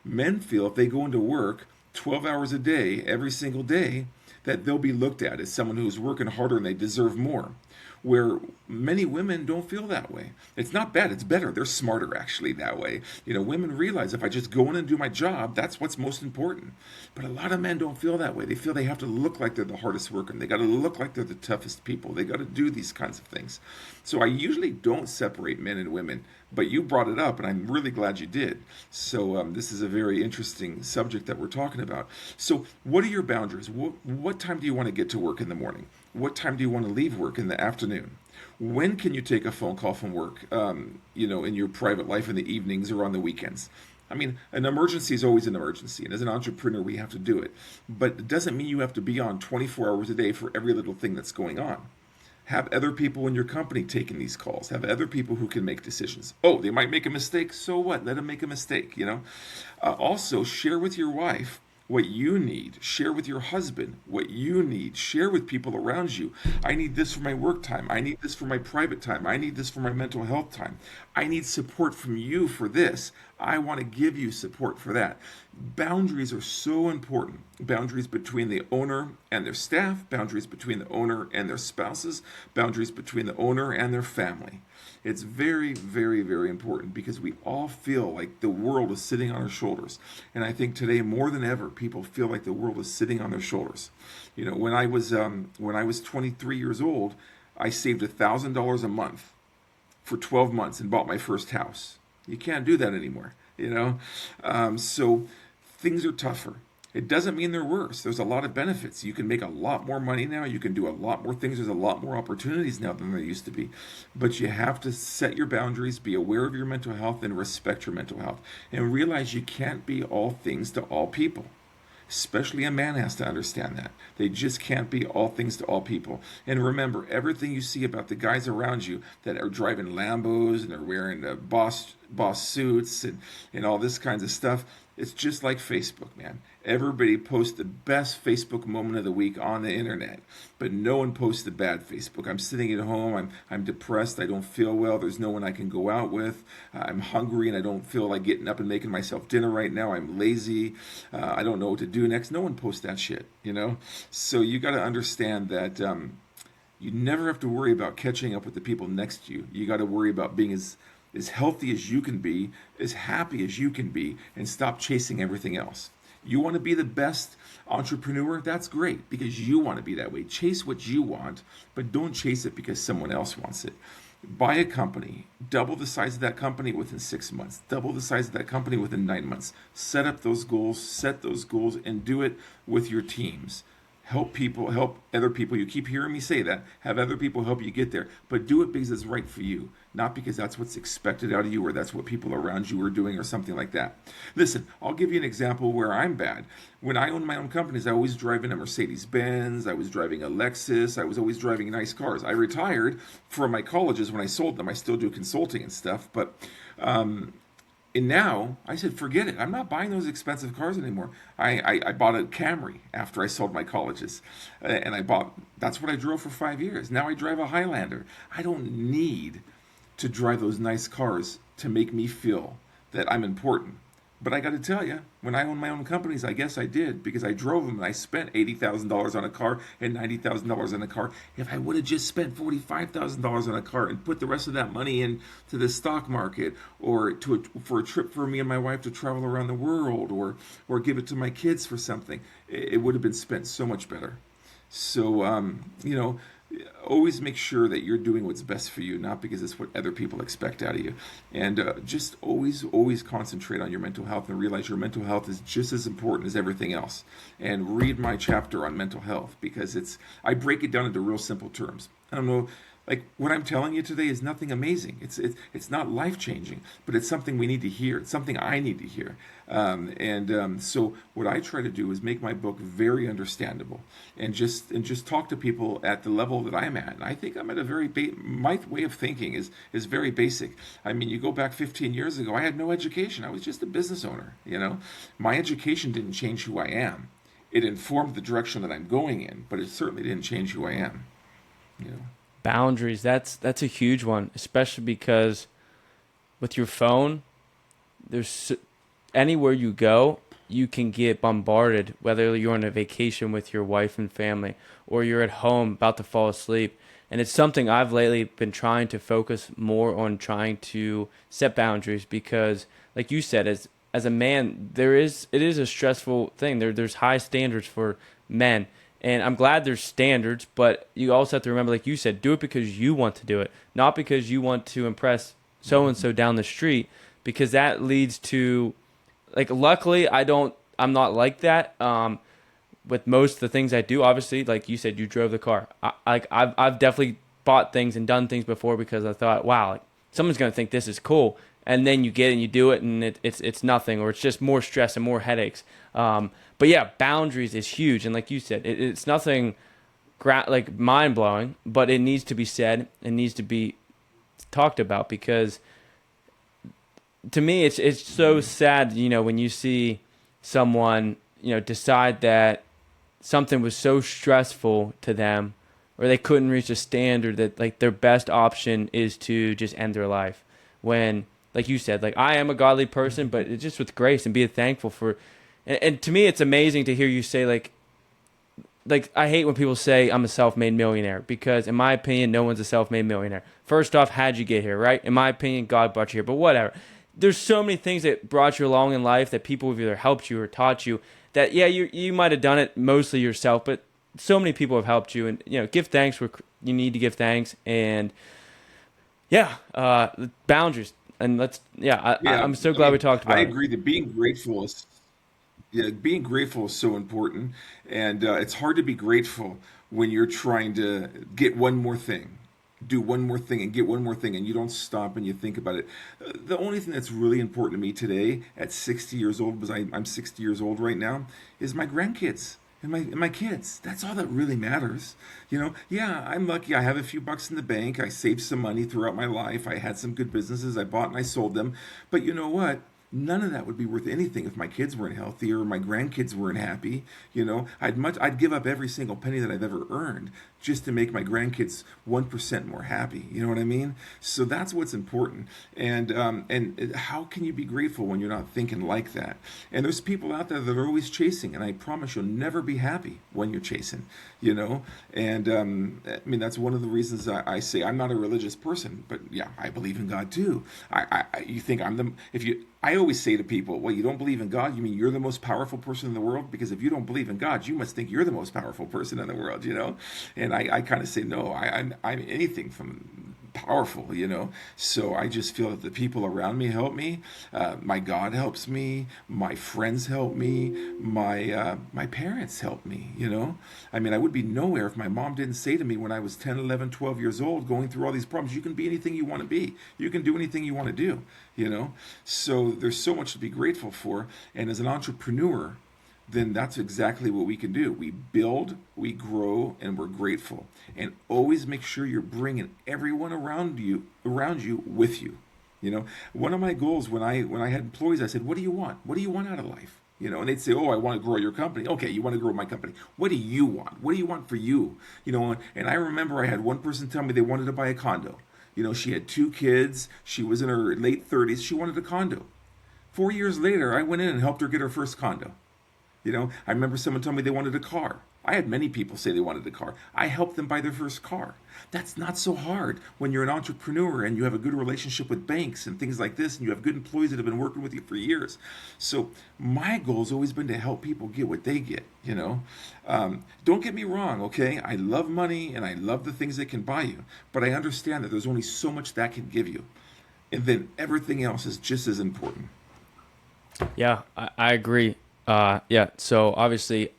S2: Men feel if they go into work 12 hours a day, every single day, that they'll be looked at as someone who's working harder and they deserve more. Where many women don't feel that way. It's not bad, it's better. They're smarter actually that way. Women realize if I just go in and do my job, that's what's most important. But a lot of men don't feel that way. They feel they have to look like they're the hardest worker. They got to look like they're the toughest people. They got to do these kinds of things. So I usually don't separate men and women, but you brought it up and I'm really glad you did. So this is a very interesting subject that we're talking about. So what are your boundaries? What time do you want to get to work in the morning? What time do you want to leave work in the afternoon? When can you take a phone call from work, in your private life in the evenings or on the weekends? I mean, an emergency is always an emergency, and as an entrepreneur, we have to do it. But it doesn't mean you have to be on 24 hours a day for every little thing that's going on. Have other people in your company taking these calls. Have other people who can make decisions. Oh, they might make a mistake. So what? Let them make a mistake, Also, share with your wife what you need. Share with your husband what you need. Share with people around you. I need this for my work time. I need this for my private time. I need this for my mental health time. I need support from you for this. I want to give you support for that. Boundaries are so important. Boundaries between the owner and their staff, boundaries between the owner and their spouses, boundaries between the owner and their family. It's very, very, very important because we all feel like the world is sitting on our shoulders. And I think today more than ever, people feel like the world is sitting on their shoulders. When I was 23 years old, I saved $1,000 a month for 12 months and bought my first house. You can't do that anymore, So things are tougher. It doesn't mean they're worse. There's a lot of benefits. You can make a lot more money now. You can do a lot more things. There's a lot more opportunities now than there used to be. But you have to set your boundaries, be aware of your mental health, and respect your mental health. And realize you can't be all things to all people. Especially a man has to understand that. They just can't be all things to all people. And remember, everything you see about the guys around you that are driving Lambos and are wearing boss suits and all this kinds of stuff, it's just like Facebook, man. Everybody posts the best Facebook moment of the week on the internet, but no one posts the bad Facebook. I'm sitting at home. I'm depressed. I don't feel well. There's no one I can go out with. I'm hungry and I don't feel like getting up and making myself dinner right now. I'm lazy. I don't know what to do next. No one posts that shit, you know. So you got to understand that you never have to worry about catching up with the people next to you. You got to worry about being as healthy as you can be, as happy as you can be, and stop chasing everything else. You want to be the best entrepreneur? That's great because you want to be that way. Chase what you want, but don't chase it because someone else wants it. Buy a company, double the size of that company within 6 months, double the size of that company within 9 months. Set up those goals, set those goals, and do it with your teams. Help people, help other people. You keep hearing me say that. Have other people help you get there. But do it because it's right for you, not because that's what's expected out of you or that's what people around you are doing or something like that. Listen, I'll give you an example where I'm bad. When I owned my own companies, I was driving a Mercedes Benz. I was driving a Lexus. I was always driving nice cars. I retired from my colleges when I sold them. I still do consulting and stuff. But and now I said, forget it. I'm not buying those expensive cars anymore. I bought a Camry after I sold my colleges. And that's what I drove for 5 years. Now I drive a Highlander. I don't need to drive those nice cars to make me feel that I'm important. But I got to tell you, when I owned my own companies, I guess I did because I drove them and I spent $80,000 on a car and $90,000 on a car. If I would have just spent $45,000 on a car and put the rest of that money into the stock market or for a trip for me and my wife to travel around the world or give it to my kids for something, it would have been spent so much better. So, always make sure that you're doing what's best for you, not because it's what other people expect out of you. And just always concentrate on your mental health and realize your mental health is just as important as everything else. And read my chapter on mental health because I break it down into real simple terms. I don't know. Like what I'm telling you today is nothing amazing. It's not life changing, but it's something we need to hear. It's something I need to hear. So what I try to do is make my book very understandable, and just talk to people at the level that I'm at. And I think I'm at a my way of thinking is very basic. I mean, you go back 15 years ago, I had no education. I was just a business owner. You know, my education didn't change who I am. It informed the direction that I'm going in, but it certainly didn't change who I am. You know.
S1: Boundaries, that's a huge one, especially because with your phone, there's anywhere you go, you can get bombarded, whether you're on a vacation with your wife and family or you're at home about to fall asleep. And it's something I've lately been trying to focus more on, trying to set boundaries because, like you said, as a man, it is a stressful thing. There's high standards for men. And I'm glad there's standards, but you also have to remember, like you said, do it because you want to do it, not because you want to impress so-and-so down the street, because that leads to, like, luckily, I'm not like that. With most of the things I do, obviously, like you said, you drove the car. I've definitely bought things and done things before because I thought, wow, like, someone's going to think this is cool. And then you get it and you do it and it's nothing, or it's just more stress and more headaches. But yeah, boundaries is huge. And like you said, it's nothing like mind blowing, but it needs to be said. It needs to be talked about because to me, it's so sad, when you see someone, decide that something was so stressful to them or they couldn't reach a standard that like their best option is to just end their life when, like you said, like I am a godly person, but it's just with grace and be thankful for. And to me, it's amazing to hear you say like I hate when people say I'm a self-made millionaire because in my opinion, no one's a self-made millionaire. First off, how'd you get here, right? In my opinion, God brought you here, but whatever. There's so many things that brought you along in life that people have either helped you or taught you that, yeah, you might have done it mostly yourself, but so many people have helped you and, give thanks where you need to give thanks and yeah, boundaries. And
S2: Yeah,
S1: I'm so
S2: I
S1: glad we
S2: mean,
S1: talked
S2: I
S1: about it.
S2: agree that being grateful is. Yeah, being grateful is so important, and it's hard to be grateful when you're trying to get one more thing, do one more thing, and get one more thing, and you don't stop and you think about it. The only thing that's really important to me today, at 60 years old, because I'm 60 years old right now, is my grandkids and my kids. That's all that really matters. Yeah, I'm lucky. I have a few bucks in the bank. I saved some money throughout my life. I had some good businesses. I bought and I sold them. But you know what? None of that would be worth anything if my kids weren't healthy or my grandkids weren't happy. I'd give up every single penny that I've ever earned just to make my grandkids 1% more happy. You know what I mean? So that's what's important. And how can you be grateful when you're not thinking like that? And there's people out there that are always chasing, and I promise you'll never be happy when you're chasing. You know, and I mean that's one of the reasons I say I'm not a religious person, but yeah, I believe in God too. You think I'm the if you I always say to people, well, you don't believe in God? You mean you're the most powerful person in the world? Because if you don't believe in God, you must think you're the most powerful person in the world, you know? And I kind of say, no, I'm anything from powerful, you know? So I just feel that the people around me help me. My God helps me. My friends help me. My parents help me, you know? I mean, I would be nowhere if my mom didn't say to me when I was 10, 11, 12 years old, going through all these problems, you can be anything you want to be. You can do anything you want to do, you know? So there's so much to be grateful for. And as an entrepreneur, then that's exactly what we can do. We build, we grow, and we're grateful. And always make sure you're bringing everyone around you with you. You know, one of my goals when I had employees, I said, "What do you want? What do you want out of life?" You know, and they'd say, "Oh, I want to grow your company." Okay, you want to grow my company. What do you want? What do you want for you? You know, and I remember I had one person tell me they wanted to buy a condo. You know, she had two kids. She was in her late 30s. She wanted a condo. 4 years later, I went in and helped her get her first condo. You know, I remember someone told me they wanted a car. I had many people say they wanted a car. I helped them buy their first car. That's not so hard when you're an entrepreneur and you have a good relationship with banks and things like this, and you have good employees that have been working with you for years. So my goal has always been to help people get what they get. You know, don't get me wrong. Okay, I love money and I love the things it can buy you, but I understand that there's only so much that can give you, and then everything else is just as important.
S1: Yeah, I agree. Yeah, so obviously,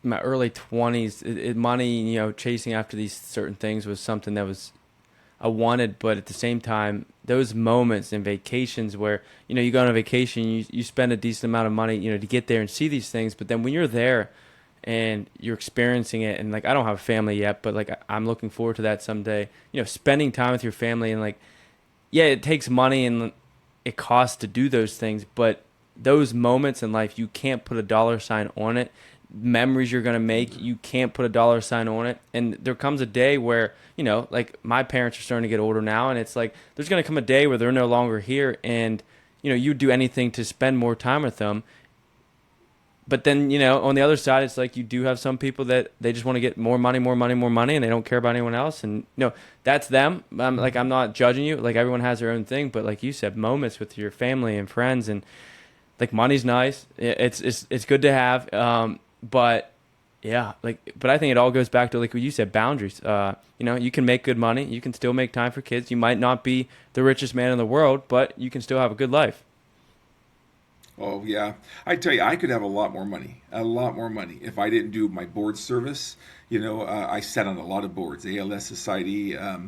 S1: my early 20s, money, chasing after these certain things was something that was I wanted, but at the same time, those moments and vacations where, you go on a vacation, you spend a decent amount of money, to get there and see these things, but then when you're there and you're experiencing it, and like, I don't have a family yet, but like, I'm looking forward to that someday, spending time with your family, and like, yeah, it takes money and it costs to do those things, but those moments in life, you can't put a dollar sign on it. Memories you're going to make, you can't put a dollar sign on it. And there comes a day where, like, my parents are starting to get older now, and it's like there's going to come a day where they're no longer here, and you do anything to spend more time with them. But then, on the other side, it's like you do have some people that they just want to get more money, more money, more money, and they don't care about anyone else. And that's them. I'm not judging you. Like, everyone has their own thing, but like you said, moments with your family and friends, and like, money's nice. It's good to have. But yeah, but I think it all goes back to, like what you said, boundaries. You can make good money. You can still make time for kids. You might not be the richest man in the world, but you can still have a good life.
S2: Oh yeah, I tell you, I could have a lot more money if I didn't do my board service. I sat on a lot of boards, ALS Society, uh,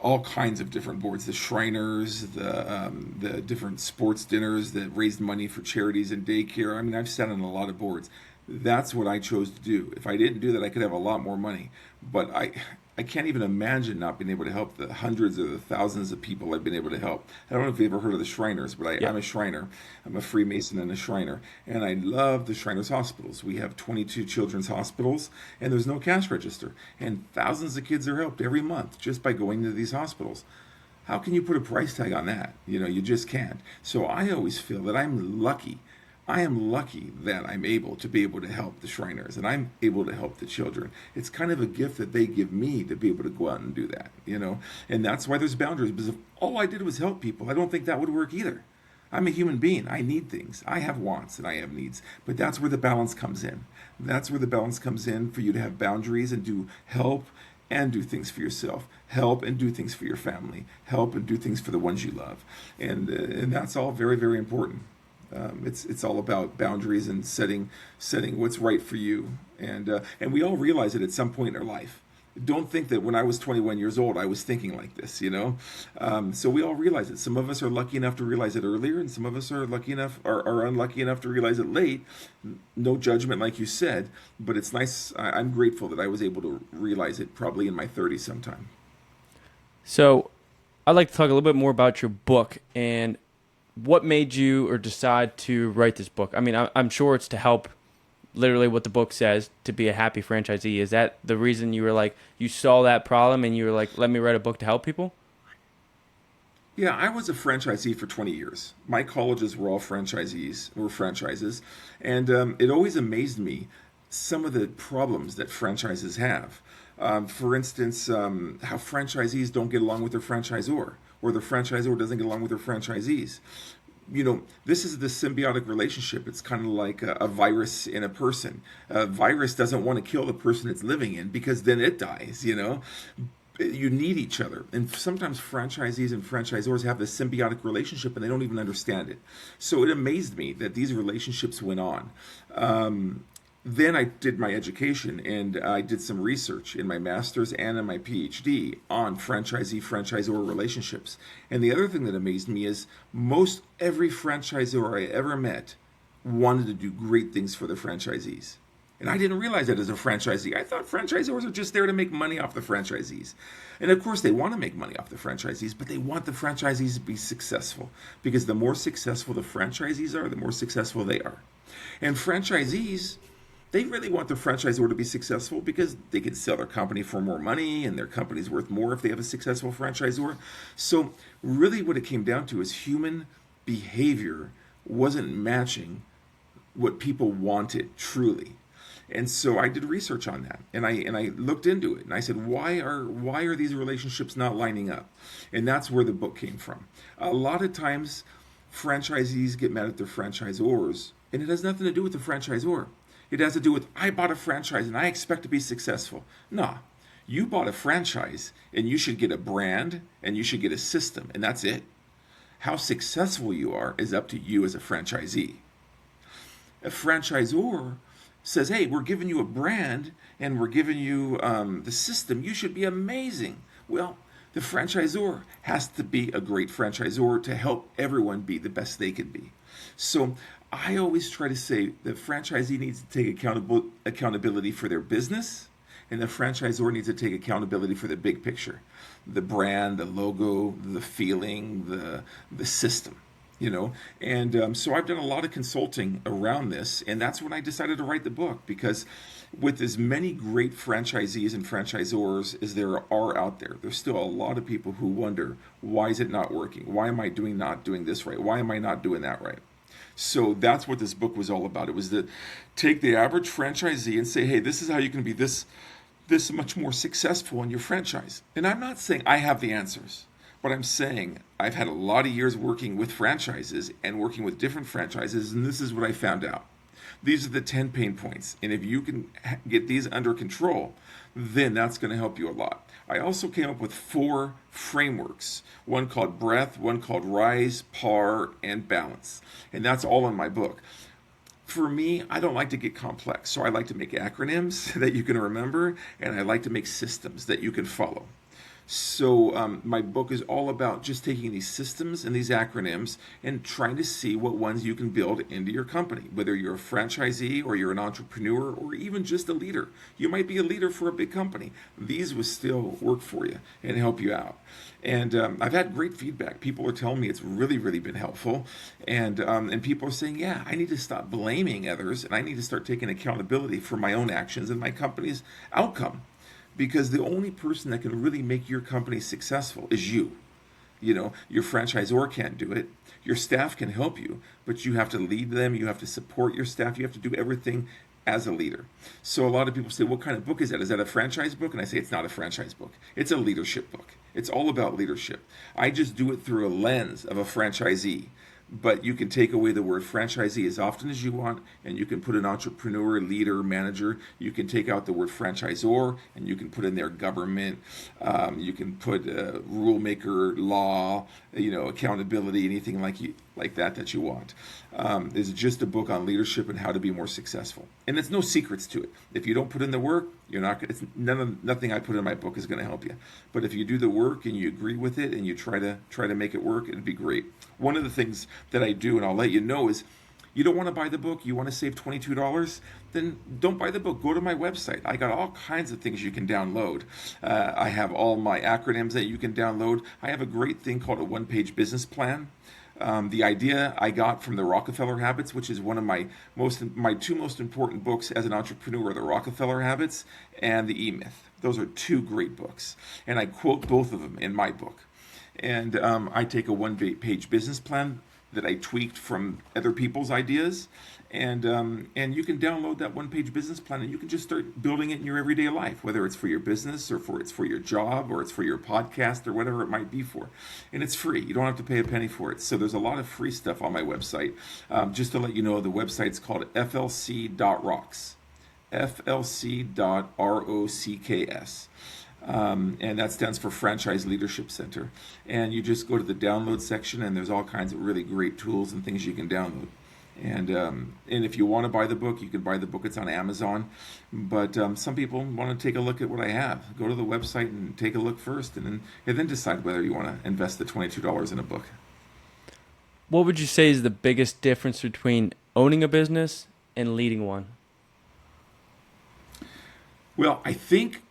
S2: all kinds of different boards, the Shriners, the different sports dinners that raised money for charities and daycare. I mean, I've sat on a lot of boards. That's what I chose to do. If I didn't do that, I could have a lot more money. But I can't even imagine not being able to help the hundreds or the thousands of people I've been able to help. I don't know if you've ever heard of the Shriners, but
S1: Yeah.
S2: I'm a Shriner. I'm a Freemason and a Shriner. And I love the Shriners hospitals. We have 22 children's hospitals, and there's no cash register. And thousands of kids are helped every month just by going to these hospitals. How can you put a price tag on that? You just can't. So I always feel that I'm lucky. I am lucky that I'm able to help the Shriners, and I'm able to help the children. It's kind of a gift that they give me to be able to go out and do that. And that's why there's boundaries. Because if all I did was help people, I don't think that would work either. I'm a human being. I need things. I have wants and I have needs. But that's where the balance comes in. That's where the balance comes in for you to have boundaries and do help and do things for yourself. Help and do things for your family. Help and do things for the ones you love. And that's all very, very important. It's all about boundaries and setting what's right for you, and we all realize it at some point in our life. Don't think that when I was 21 years old, I was thinking like this, you know? So we all realize it. Some of us are lucky enough to realize it earlier, and some of us are lucky enough, are unlucky enough to realize it late. No judgment, like you said, but it's nice. I'm grateful that I was able to realize it probably in my 30s sometime.
S1: So, I'd like to talk a little bit more about your book and what made you or decide to write this book. I mean, I'm sure it's to help, literally what the book says, to be a happy franchisee. Is that the reason you were like, you saw that problem and you were like, let me write a book to help people?
S2: Yeah, I was a franchisee for 20 years. My colleges were all were franchises. And it always amazed me some of the problems that franchises have. For instance, how franchisees don't get along with their franchisor, or the franchisor doesn't get along with their franchisees. This is the symbiotic relationship. It's kind of like a virus in a person. A virus doesn't want to kill the person it's living in because then it dies. You need each other. And sometimes franchisees and franchisors have this symbiotic relationship and they don't even understand it. So it amazed me that these relationships went on. Then I did my education and I did some research in my master's and in my PhD on franchisee-franchisor relationships. And the other thing that amazed me is most every franchisor I ever met wanted to do great things for the franchisees. And I didn't realize that as a franchisee. I thought franchisors are just there to make money off the franchisees. And of course, they want to make money off the franchisees, but they want the franchisees to be successful. Because the more successful the franchisees are, the more successful they are. And franchisees, they really want their franchisor to be successful because they can sell their company for more money and their company's worth more if they have a successful franchisor. So really what it came down to is human behavior wasn't matching what people wanted truly. And so I did research on that, and I looked into it, and I said, why are these relationships not lining up? And that's where the book came from. A lot of times, franchisees get mad at their franchisors, and it has nothing to do with the franchisor. It has to do with, I bought a franchise and I expect to be successful. Nah, you bought a franchise, and you should get a brand, and you should get a system, and that's it. How successful you are is up to you as a franchisee. A franchisor says, hey, we're giving you a brand and we're giving you the system. You should be amazing. Well, the franchisor has to be a great franchisor to help everyone be the best they can be. So I always try to say the franchisee needs to take accountability for their business, and the franchisor needs to take accountability for the big picture, the brand, the logo, the feeling, the system. And so I've done a lot of consulting around this, and that's when I decided to write the book, because with as many great franchisees and franchisors as there are out there, there's still a lot of people who wonder, why is it not working? Why am I not doing this right? Why am I not doing that right? So that's what this book was all about. It was to take the average franchisee and say, hey, this is how you can be this much more successful in your franchise. And I'm not saying I have the answers. But I'm saying I've had a lot of years working with franchises and working with different franchises, and this is what I found out. These are the 10 pain points, and if you can get these under control, then that's going to help you a lot. I also came up with 4 frameworks, one called breath, one called rise, par, and balance, and that's all in my book. For me, I don't like to get complex, so I like to make acronyms that you can remember, and I like to make systems that you can follow. So my book is all about just taking these systems and these acronyms and trying to see what ones you can build into your company, whether you're a franchisee or you're an entrepreneur or even just a leader. You might be a leader for a big company. These will still work for you and help you out. And I've had great feedback. People are telling me it's really, really been helpful. And people are saying, yeah, I need to stop blaming others and I need to start taking accountability for my own actions and my company's outcome. Because the only person that can really make your company successful is you. Your franchisor can't do it. Your staff can help you, but you have to lead them. You have to support your staff. You have to do everything as a leader. So a lot of people say, what kind of book is that? Is that a franchise book? And I say, it's not a franchise book. It's a leadership book. It's all about leadership. I just do it through a lens of a franchisee. but you can take away the word franchisee as often as you want, and you can put an entrepreneur, leader, manager. You can take out the word franchisor, and you can put in there government. You can put rule maker, law, accountability, anything like that you want. It's just a book on leadership and how to be more successful, and there's no secrets to it. If you don't put in the work, you're not. Nothing I put in my book is going to help you. But if you do the work and you agree with it and you try to make it work, it'd be great. One of the things that I do, and I'll let you know, is you don't want to buy the book, you want to save $22, then don't buy the book. Go to my website. I got all kinds of things you can download. I have all my acronyms that you can download. I have a great thing called a one-page business plan. The idea I got from the Rockefeller Habits, which is one of my two most important books as an entrepreneur, the Rockefeller Habits and the E-Myth. Those are two great books, and I quote both of them in my book. And I take a one-page business plan that I tweaked from other people's ideas, and you can download that one-page business plan, and you can just start building it in your everyday life, whether it's for your business or it's for your job or it's for your podcast or whatever it might be for. And it's free. You don't have to pay a penny for it. So there's a lot of free stuff on my website. Just to let you know, the website's called flc.rocks. flc.rocks. And that stands for Franchise Leadership Center. And you just go to the download section, and there's all kinds of really great tools and things you can download. And if you want to buy the book, you can buy the book. It's on Amazon. But some people want to take a look at what I have. Go to the website and take a look first, and then decide whether you want to invest the $22 in a book.
S1: What would you say is the biggest difference between owning a business and leading one?
S2: Well, I think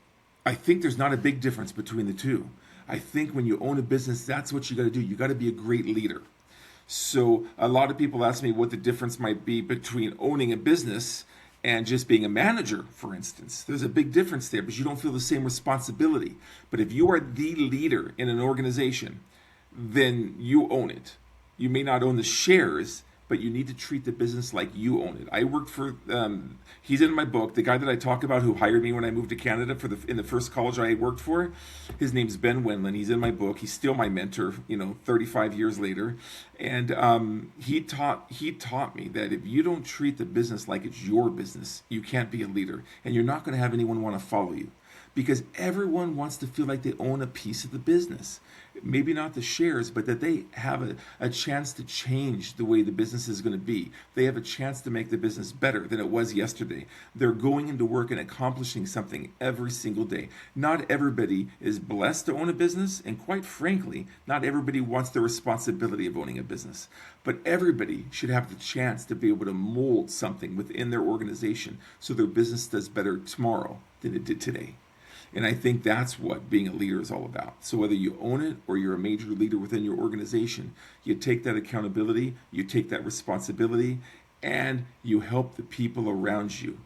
S2: there's not a big difference between the two. I think when you own a business, that's what you got to do. You got to be a great leader. So a lot of people ask me what the difference might be between owning a business and just being a manager, for instance. There's a big difference there because you don't feel the same responsibility. But if you are the leader in an organization, then you own it. You may not own the shares, but you need to treat the business like you own it. I worked for, he's in my book, the guy that I talk about who hired me when I moved to Canada in the first college I worked for, his name's Ben Wenlin. He's in my book. He's still my mentor, 35 years later. And he taught me that if you don't treat the business like it's your business, you can't be a leader. And you're not going to have anyone want to follow you. Because everyone wants to feel like they own a piece of the business. Maybe not the shares, but that they have a chance to change the way the business is going to be. They have a chance to make the business better than it was yesterday. They're going into work and accomplishing something every single day. Not everybody is blessed to own a business, and quite frankly, not everybody wants the responsibility of owning a business. But everybody should have the chance to be able to mold something within their organization so their business does better tomorrow than it did today. And I think that's what being a leader is all about. So whether you own it or you're a major leader within your organization, you take that accountability, you take that responsibility, and you help the people around you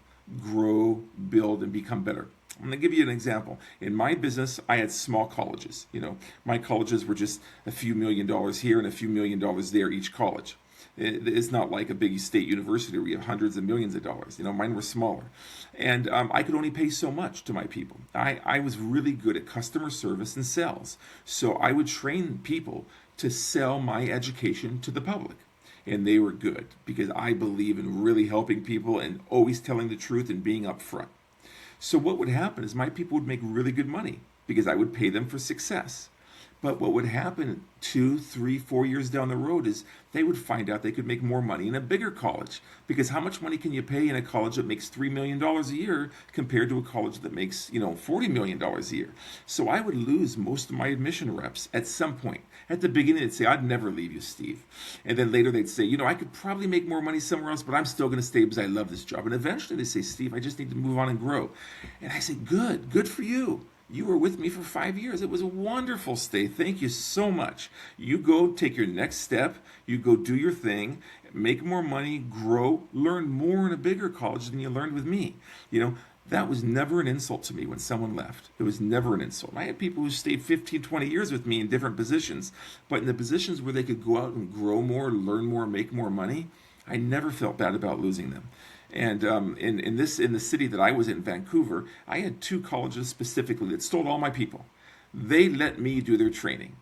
S2: grow, build, and become better. I'm going to give you an example. In my business, I had small colleges. My colleges were just a few $1 million here and a few $1 million there, each college. It's not like a big state university where you have hundreds of millions of dollars. Mine were smaller. And I could only pay so much to my people. I was really good at customer service and sales. So I would train people to sell my education to the public. And they were good because I believe in really helping people and always telling the truth and being upfront. So what would happen is my people would make really good money because I would pay them for success. But what would happen 2, 3, 4 years down the road is they would find out they could make more money in a bigger college. Because how much money can you pay in a college that makes $3 million a year compared to a college that makes, $40 million a year? So I would lose most of my admission reps at some point. At the beginning, they'd say, I'd never leave you, Steve. And then later they'd say, I could probably make more money somewhere else, but I'm still going to stay because I love this job. And eventually they say, Steve, I just need to move on and grow. And I say, good for you. You were with me for 5 years. It was a wonderful stay. Thank you so much. You go take your next step. You go do your thing, make more money, grow, learn more in a bigger college than you learned with me. That was never an insult to me when someone left. It was never an insult. I had people who stayed 15, 20 years with me in different positions, but in the positions where they could go out and grow more, learn more, make more money, I never felt bad about losing them. And in the city that I was in, Vancouver, I had 2 colleges specifically that stole all my people. They let me do their training.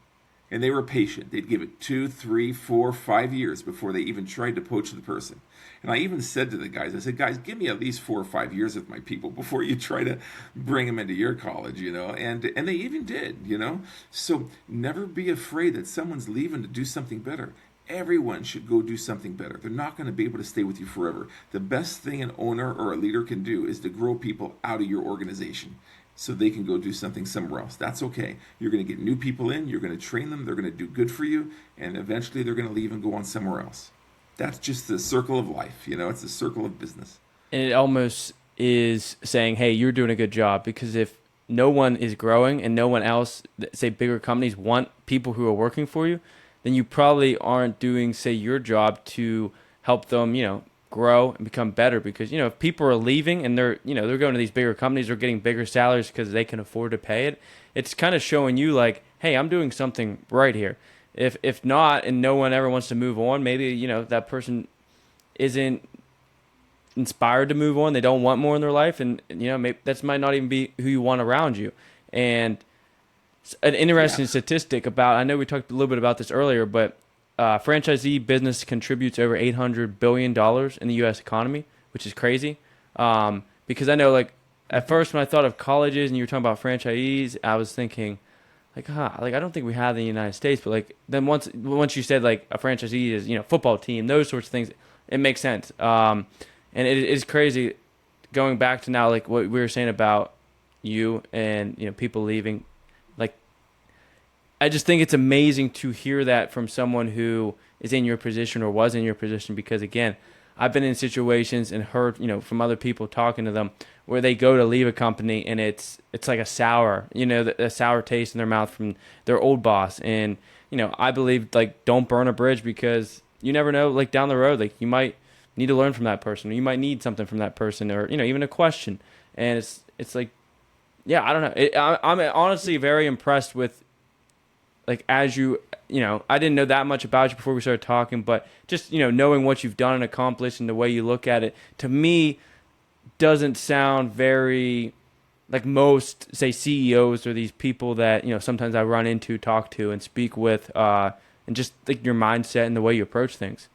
S2: And they were patient. They'd give it 2, 3, 4, 5 years before they even tried to poach the person. And I even said to the guys, I said, guys, give me at least 4 or 5 years with my people before you try to bring them into your college, And they even did, So never be afraid that someone's leaving to do something better. Everyone should go do something better. They're not going to be able to stay with you forever. The best thing an owner or a leader can do is to grow people out of your organization so they can go do something somewhere else. That's okay. You're going to get new people in, you're going to train them, they're going to do good for you, and eventually they're going to leave and go on somewhere else. That's just the circle of life, it's the circle of business.
S1: And it almost is saying, hey, you're doing a good job, because if no one is growing and no one else, say bigger companies, want people who are working for you, then you probably aren't doing, say, your job to help them, grow and become better. Because, if people are leaving and they're going to these bigger companies or getting bigger salaries because they can afford to pay it, it's kind of showing you like, hey, I'm doing something right here. If not, and no one ever wants to move on, maybe, that person isn't inspired to move on. They don't want more in their life. And, maybe that might not even be who you want around you. And an interesting statistic about, I know we talked a little bit about this earlier, but franchisee business contributes over $800 billion in the U.S. economy, which is crazy. Because I know, like, at first when I thought of colleges and you were talking about franchisees, I was thinking, like I don't think we have in the United States. But, like, then once you said, like, a franchisee is, football team, those sorts of things, it makes sense. And it is crazy going back to now, like, what we were saying about you and, people leaving. Like, I just think it's amazing to hear that from someone who is in your position or was in your position, because, again, I've been in situations and heard, from other people talking to them where they go to leave a company and it's like a sour, a sour taste in their mouth from their old boss. And, I believe, like, don't burn a bridge, because you never know, like, down the road, like, you might need to learn from that person, or you might need something from that person, or, even a question. And it's like, yeah, I don't know. I'm honestly very impressed with, like, as you, I didn't know that much about you before we started talking, but just, knowing what you've done and accomplished and the way you look at it, to me, doesn't sound very like most, say, CEOs or these people that, sometimes I run into, talk to, and speak with, and just, like, your mindset and the way you approach things.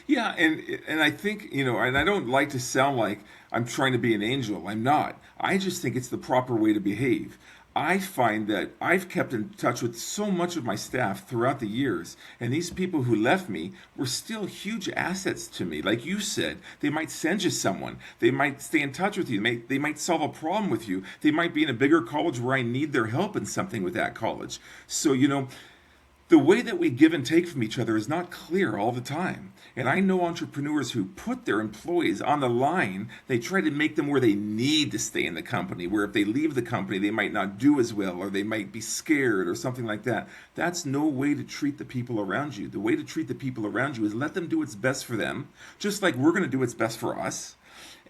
S2: Yeah, and I think, and I don't like to sound like I'm trying to be an angel. I'm not. I just think it's the proper way to behave. I find that I've kept in touch with so much of my staff throughout the years, and these people who left me were still huge assets to me. Like you said, they might send you someone. They might stay in touch with you. They might solve a problem with you. They might be in a bigger college where I need their help in something with that college. So, the way that we give and take from each other is not clear all the time. And I know entrepreneurs who put their employees on the line. They try to make them where they need to stay in the company, where if they leave the company, they might not do as well, or they might be scared or something like that. That's no way to treat the people around you. The way to treat the people around you is let them do what's best for them, just like we're going to do what's best for us.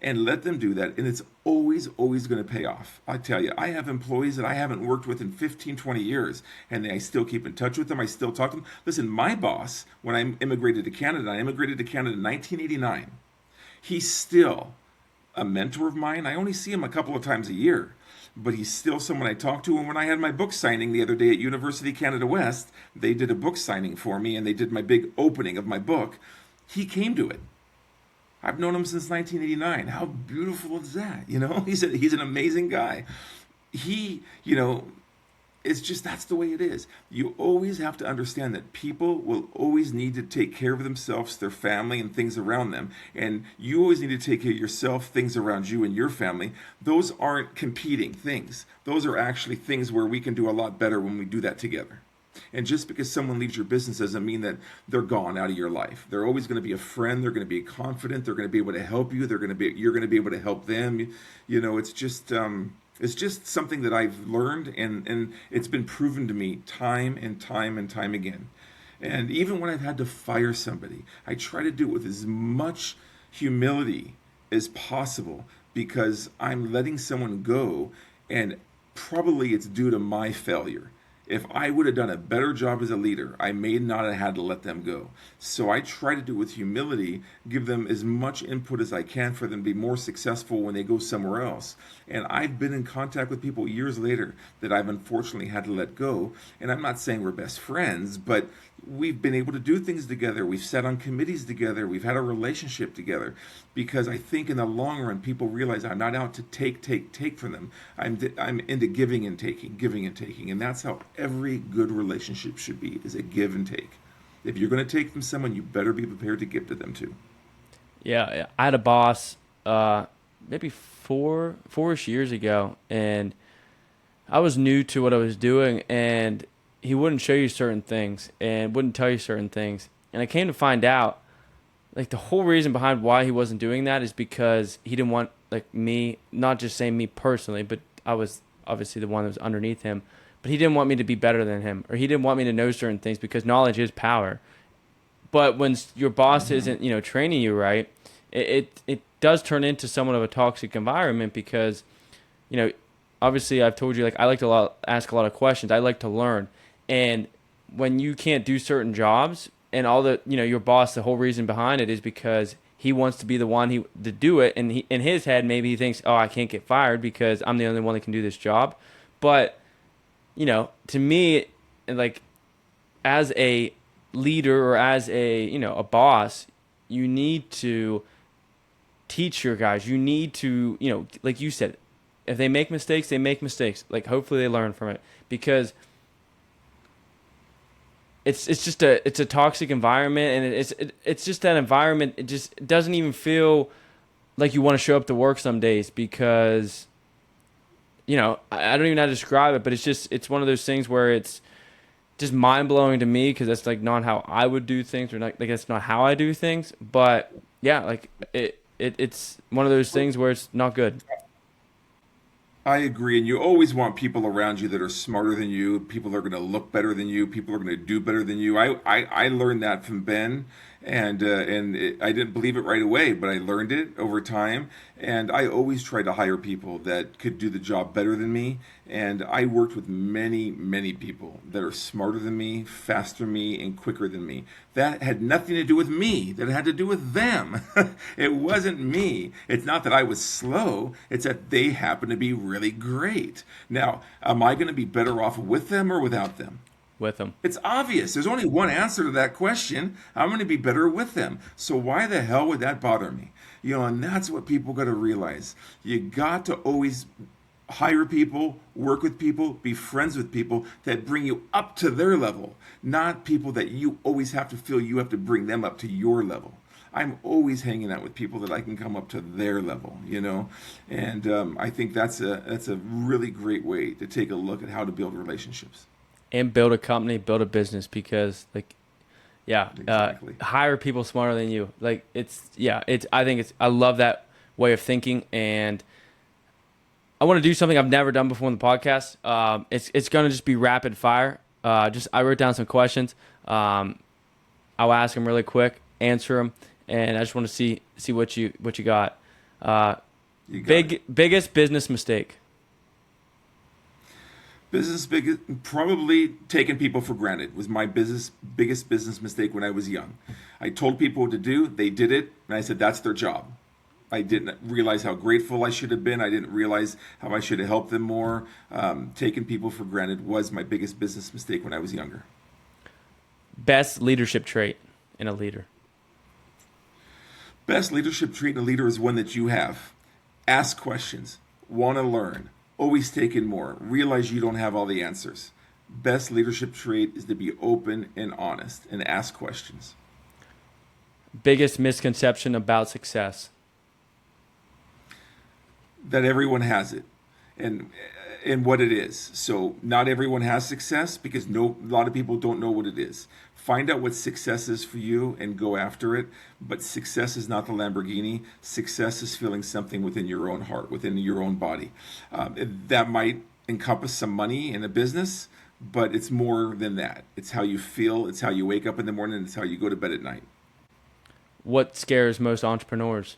S2: And let them do that, and it's always going to pay off. I tell you, I have employees that I haven't worked with in 15, 20 years, and I still keep in touch with them. I still talk to them. Listen, my boss, when I immigrated to Canada in 1989, he's still a mentor of mine. I only see him a couple of times a year, but he's still someone I talk to. And when I had my book signing the other day at University Canada West, they did a book signing for me, and they did my big opening of my book. He came to it. I've known him since 1989. How beautiful is that? He's an amazing guy. He, it's just, that's the way it is. You always have to understand that people will always need to take care of themselves, their family, and things around them. And you always need to take care of yourself, things around you and your family. Those aren't competing things. Those are actually things where we can do a lot better when we do that together. And just because someone leaves your business doesn't mean that they're gone out of your life. They're always going to be a friend. They're going to be confident. They're going to be able to help you. You're going to be able to help them. It's just something that I've learned, and it's been proven to me time and time and time again. And even when I've had to fire somebody, I try to do it with as much humility as possible, because I'm letting someone go, and probably it's due to my failure. If I would have done a better job as a leader, I may not have had to let them go. So I try to do it with humility, give them as much input as I can for them to be more successful when they go somewhere else. And I've been in contact with people years later that I've unfortunately had to let go. And I'm not saying we're best friends, but we've been able to do things together. We've sat on committees together. We've had a relationship together. Because I think in the long run, people realize I'm not out to take from them. I'm into giving and taking, giving and taking. And that's how every good relationship should be, is a give and take. If you're going to take from someone, you better be prepared to give to them too.
S1: Yeah, I had a boss maybe four-ish years ago, and I was new to what I was doing, and he wouldn't show you certain things and wouldn't tell you certain things. And I came to find out, like, the whole reason behind why he wasn't doing that is because he didn't want, like, me, not just saying me personally, but I was obviously the one that was underneath him, but he didn't want me to be better than him, or he didn't want me to know certain things, because knowledge is power. But when your boss isn't, training you right, it does turn into somewhat of a toxic environment, because, obviously I've told you, like, I like to ask a lot of questions. I like to learn. And when you can't do certain jobs, and all the, your boss, the whole reason behind it is because he wants to be the one to do it, and he, in his head, maybe he thinks, oh, I can't get fired because I'm the only one that can do this job. But, to me, like, as a leader or as a boss, you need to teach your guys. You need to, like you said, if they make mistakes, they make mistakes. Like, hopefully they learn from it, because it's just it's a toxic environment, and it's just that environment. It doesn't even feel like you want to show up to work some days, because I don't even know how to describe it, but it's one of those things where it's just mind blowing to me, because that's, like, not how I would do things, or not, like, that's not how I do things. But yeah, like, it's one of those things where it's not good.
S2: I agree, and you always want people around you that are smarter than you, people that are going to look better than you, people that are going to do better than you. I learned that from Ben, and I didn't believe it right away, but I learned it over time, and I always tried to hire people that could do the job better than me, and I worked with many people that are smarter than me, faster than me, and quicker than me. That had nothing to do with me. That had to do with them. It wasn't me. It's not that I was slow. It's that they happen to be really great. Now, am I going to be better off with them or without them?
S1: With them.
S2: It's obvious. There's only one answer to that question. I'm going to be better with them. So why the hell would that bother me? And that's what people got to realize. You got to always hire people, work with people, be friends with people that bring you up to their level, not people that you always have to feel you have to bring them up to your level. I'm always hanging out with people that I can come up to their level, and I think that's a really great way to take a look at how to build relationships
S1: And build a company, build a business, because, like, yeah,
S2: exactly.
S1: hire people smarter than you. Like, I love that way of thinking, and I want to do something I've never done before in the podcast. It's going to just be rapid fire. I wrote down some questions. I'll ask them really quick, answer them, and I just want to see what you got. Biggest business mistake.
S2: Probably taking people for granted was my biggest business mistake when I was young. I told people what to do, they did it, and I said that's their job. I didn't realize how grateful I should have been. I didn't realize how I should have helped them more. Taking people for granted was my biggest business mistake when I was younger.
S1: Best leadership trait in a leader.
S2: Best leadership trait in a leader is one that you have. Ask questions, want to learn, always take in more, realize you don't have all the answers. Best leadership trait is to be open and honest and ask questions.
S1: Biggest misconception about success.
S2: That everyone has it, and what it is. So not everyone has success, because a lot of people don't know what it is. Find out what success is for you and go after it. But success is not the Lamborghini. Success is feeling something within your own heart, within your own body. That might encompass some money in a business, but it's more than that. It's how you feel. It's how you wake up in the morning. It's how you go to bed at night.
S1: What scares most entrepreneurs?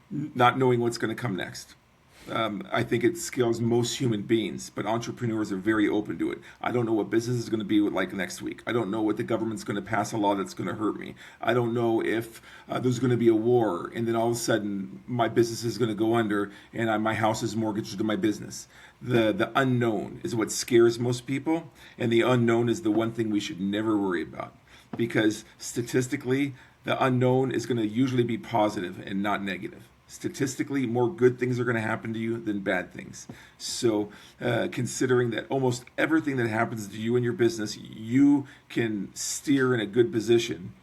S2: Not knowing what's going to come next. I think it scales most human beings, but entrepreneurs are very open to it. I don't know what business is going to be like next week. I don't know what the government's going to pass a law that's going to hurt me. I don't know if there's going to be a war, and then all of a sudden my business is going to go under, and my house is mortgaged to my business. The unknown is what scares most people, and the unknown is the one thing we should never worry about, because statistically, the unknown is going to usually be positive and not negative. Statistically, more good things are going to happen to you than bad things. So, considering that almost everything that happens to you in your business, you can steer in a good position,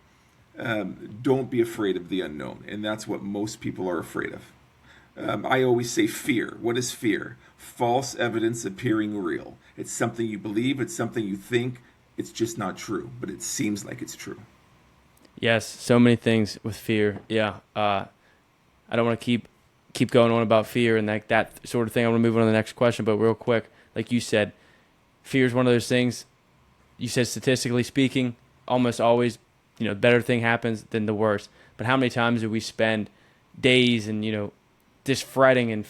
S2: don't be afraid of the unknown. And that's what most people are afraid of. I always say fear. What is fear? False evidence appearing real. It's something you believe, it's something you think, it's just not true, but it seems like it's true.
S1: Yes, so many things with fear. Yeah. I don't want to keep going on about fear and that sort of thing. I want to move on to the next question, but real quick, like you said, fear is one of those things. You said statistically speaking, almost always, the better thing happens than the worst. But how many times do we spend days and just fretting and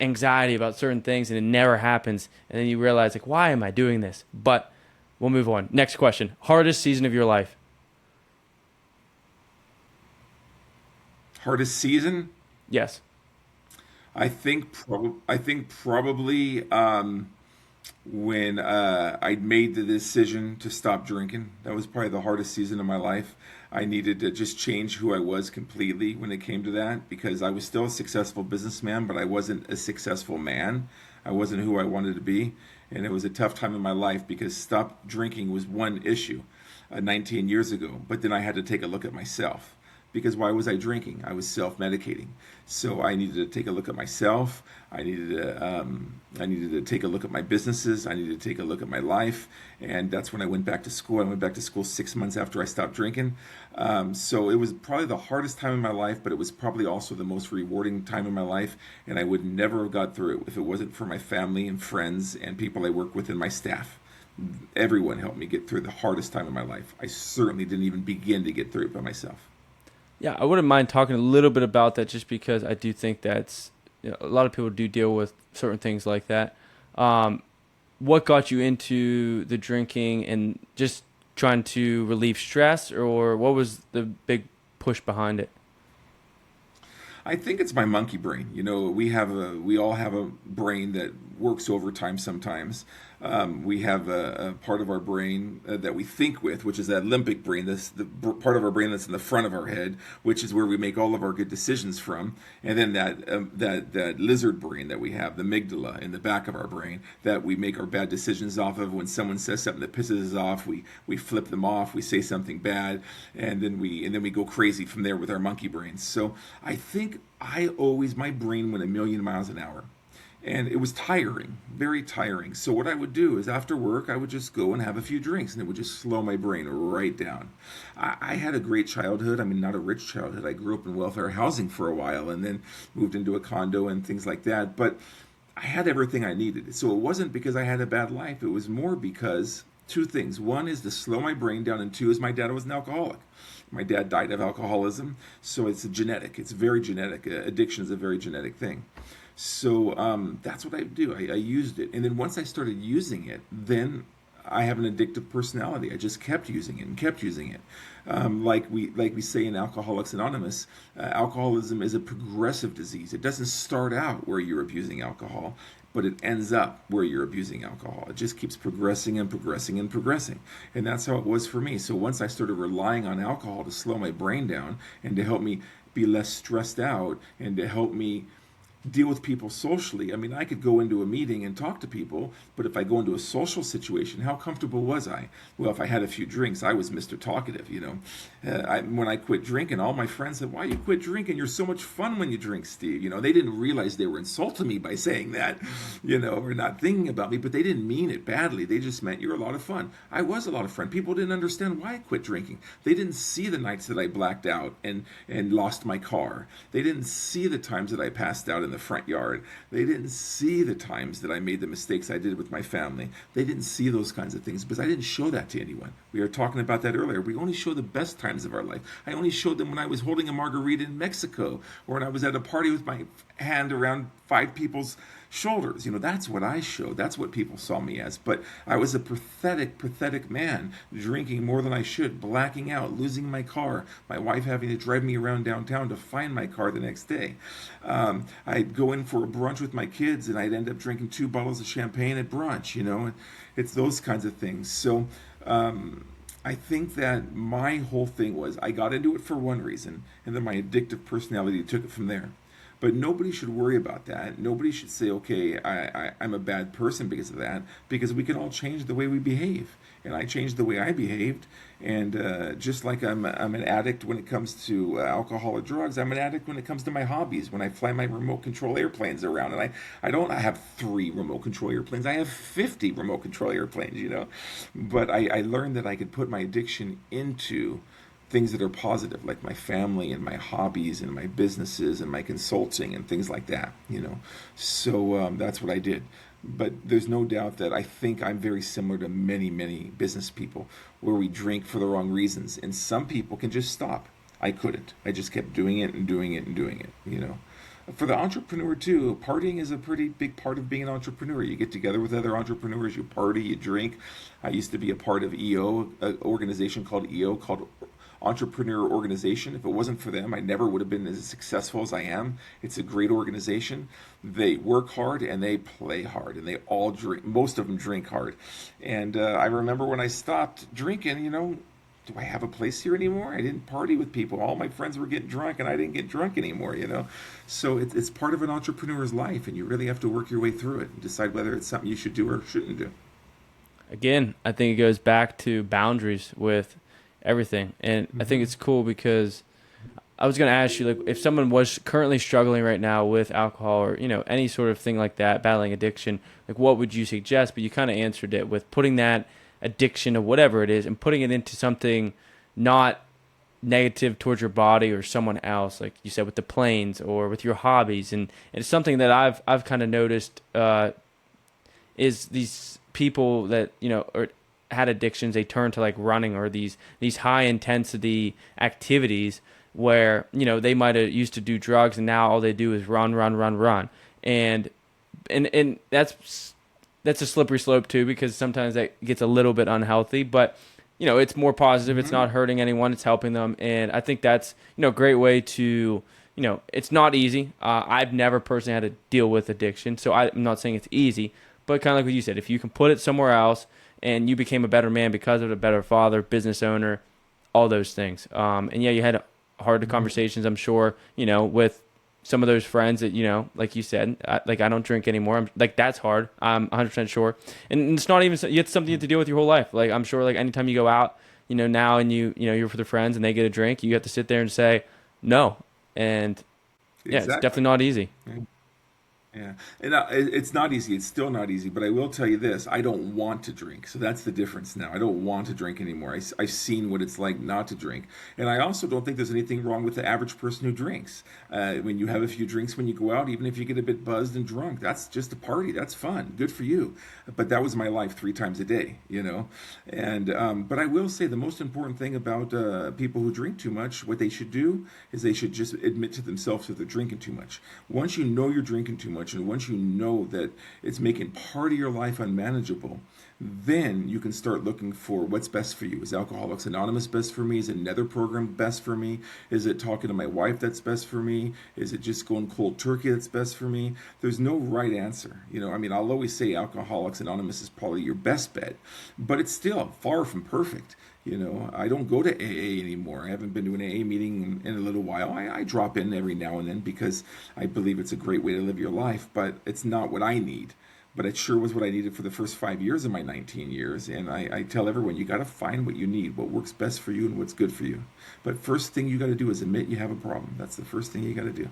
S1: anxiety about certain things, and it never happens, and then you realize, like, why am I doing this? But we'll move on. Next question: hardest season of your life?
S2: Hardest season?
S1: Yes.
S2: I think probably when I made the decision to stop drinking. That was probably the hardest season of my life. I needed to just change who I was completely when it came to that, because I was still a successful businessman, but I wasn't a successful man. I wasn't who I wanted to be, and it was a tough time in my life because stop drinking was one issue 19 years ago, but then I had to take a look at myself. Because why was I drinking? I was self-medicating. So I needed to take a look at myself. I needed to take a look at my businesses. I needed to take a look at my life. And that's when I went back to school. I went back to school 6 months after I stopped drinking. So it was probably the hardest time in my life, but it was probably also the most rewarding time in my life. And I would never have got through it if it wasn't for my family and friends and people I work with and my staff. Everyone helped me get through the hardest time in my life. I certainly didn't even begin to get through it by myself.
S1: Yeah, I wouldn't mind talking a little bit about that, just because I do think that's a lot of people do deal with certain things like that. What got you into the drinking, and just trying to relieve stress, or what was the big push behind it?
S2: I think it's my monkey brain. We all have a brain that works overtime sometimes. We have a part of our brain that we think with, which is that limbic brain. That's the part of our brain that's in the front of our head, which is where we make all of our good decisions from. And then that lizard brain that we have, the amygdala in the back of our brain, that we make our bad decisions off of. When someone says something that pisses us off, we flip them off. We say something bad, and then we go crazy from there with our monkey brains. So I think my brain went a million miles an hour. And it was tiring, very tiring. So what I would do is after work, I would just go and have a few drinks, and it would just slow my brain right down. I had a great childhood. I mean, not a rich childhood. I grew up in welfare housing for a while and then moved into a condo and things like that. But I had everything I needed. So it wasn't because I had a bad life. It was more because two things. One is to slow my brain down, and two is my dad was an alcoholic. My dad died of alcoholism, so it's genetic. It's very genetic. Addiction is a very genetic thing. So that's what I do. I used it. And then once I started using it, then I have an addictive personality. I just kept using it and kept using it. Like we say in Alcoholics Anonymous, alcoholism is a progressive disease. It doesn't start out where you're abusing alcohol, but it ends up where you're abusing alcohol. It just keeps progressing and progressing and progressing. And that's how it was for me. So once I started relying on alcohol to slow my brain down and to help me be less stressed out and to help me deal with people socially. I mean, I could go into a meeting and talk to people, but if I go into a social situation, how comfortable was I? Well, if I had a few drinks, I was Mr. Talkative, when I quit drinking, all my friends said, "Why you quit drinking? You're so much fun when you drink, Steve." They didn't realize they were insulting me by saying that, or not thinking about me, but they didn't mean it badly. They just meant you're a lot of fun. I was a lot of fun. People didn't understand why I quit drinking. They didn't see the nights that I blacked out and lost my car. They didn't see the times that I passed out in in the front yard. They didn't see the times that I made the mistakes I did with my family. They didn't see those kinds of things because I didn't show that to anyone. We were talking about that earlier. We only show the best times of our life. I only showed them when I was holding a margarita in Mexico, or when I was at a party with my hand around 5 people's shoulders. That's what I showed. That's what people saw me as. But I was a pathetic man, drinking more than I should, blacking out, losing my car, my wife having to drive me around downtown to find my car the next day. I'd go in for a brunch with my kids, and I'd end up drinking 2 bottles of champagne at brunch. It's those kinds of things. So I think that my whole thing was I got into it for one reason, and then my addictive personality took it from there. But nobody should worry about that. Nobody should say, okay, I'm a bad person because of that, because we can all change the way we behave. And I changed the way I behaved. And just like I'm an addict when it comes to alcohol or drugs, I'm an addict when it comes to my hobbies, when I fly my remote control airplanes around. And I have 3 remote control airplanes. I have 50 remote control airplanes. But I learned that I could put my addiction into things that are positive, like my family and my hobbies and my businesses and my consulting and things like that, So that's what I did. But there's no doubt that I think I'm very similar to many business people, where we drink for the wrong reasons. And some people can just stop. I couldn't. I just kept doing it and doing it and doing it, For the entrepreneur too, partying is a pretty big part of being an entrepreneur. You get together with other entrepreneurs, you party, you drink. I used to be a part of EO, an organization called EO, called Entrepreneur Organization. If it wasn't for them, I never would have been as successful as I am. It's a great organization. They work hard and they play hard, and they all drink. Most of them drink hard. And I remember when I stopped drinking, do I have a place here anymore? I didn't party with people. All my friends were getting drunk, and I didn't get drunk anymore, So it's part of an entrepreneur's life, and you really have to work your way through it and decide whether it's something you should do or shouldn't do.
S1: Again, I think it goes back to boundaries with everything. And I think it's cool because I was going to ask you, like, if someone was currently struggling right now with alcohol or, any sort of thing like that, battling addiction, like, what would you suggest? But you kind of answered it with putting that addiction or whatever it is and putting it into something not negative towards your body or someone else, like you said, with the planes or with your hobbies. And it's something that I've kind of noticed is these people that, or had addictions, they turn to like running or these high intensity activities where, they might have used to do drugs and now all they do is run. And that's a slippery slope too, because sometimes that gets a little bit unhealthy, but it's more positive. It's not hurting anyone. It's helping them. And I think that's, a great way to, it's not easy. I've never personally had to deal with addiction, so I'm not saying it's easy, but kind of like what you said, if you can put it somewhere else and you became a better man because of it, a better father, business owner, all those things. And yeah, you had hard conversations, I'm sure, with some of those friends that, like you said, I don't drink anymore. I'm like, that's hard. I'm 100% sure. And it's not even, it's something you have to deal with your whole life. Like, I'm sure, like, anytime you go out, now and you're with your friends and they get a drink, you have to sit there and say no. And yeah, It's definitely not easy.
S2: Yeah, and it's not easy. It's still not easy, but I will tell you this: I don't want to drink. So that's the difference now. I don't want to drink anymore. I've seen what it's like not to drink, and I also don't think there's anything wrong with the average person who drinks. When you have a few drinks when you go out, even if you get a bit buzzed and drunk, that's just a party. That's fun. Good for you. But that was my life 3 times a day, And but I will say the most important thing about people who drink too much, what they should do is they should just admit to themselves that they're drinking too much. Once you know you're drinking too much, and once you know that it's making part of your life unmanageable, then you can start looking for what's best for you. Is Alcoholics Anonymous best for me? Is another program best for me? Is it talking to my wife that's best for me? Is it just going cold turkey that's best for me? There's no right answer. I'll always say Alcoholics Anonymous is probably your best bet, but it's still far from perfect. I don't go to AA anymore. I haven't been to an AA meeting in a little while. I drop in every now and then because I believe it's a great way to live your life, but it's not what I need. But it sure was what I needed for the first 5 years of my 19 years. And I tell everyone, you got to find what you need, what works best for you and what's good for you. But first thing you got to do is admit you have a problem. That's the first thing you got to do.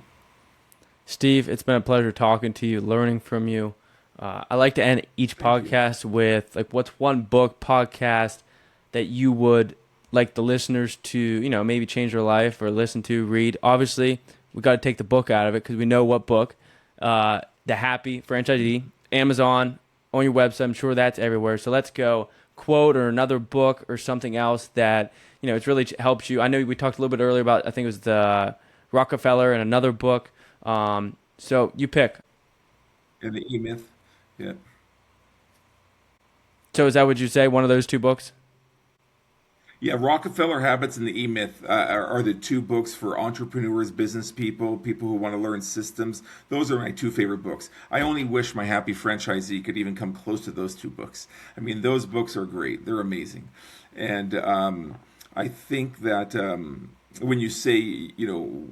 S1: Steve, it's been a pleasure talking to you, learning from you. I like to end each podcast with, like, what's one book, podcast that you would like the listeners to, maybe change their life or listen to, read. Obviously, we got to take the book out of it because we know what book. the happy franchisee, Amazon, on your website. I'm sure that's everywhere. So let's go quote or another book or something else that, it's really helps you. I know we talked a little bit earlier about, I think it was the Rockefeller and another book. So you pick.
S2: And the E Myth. Yeah.
S1: So is that what you say? One of those two books?
S2: Yeah, Rockefeller Habits and the E Myth are the two books for entrepreneurs, business people, people who want to learn systems. Those are my two favorite books. I only wish my happy franchisee could even come close to those two books. I mean, those books are great. They're amazing. And I think that when you say,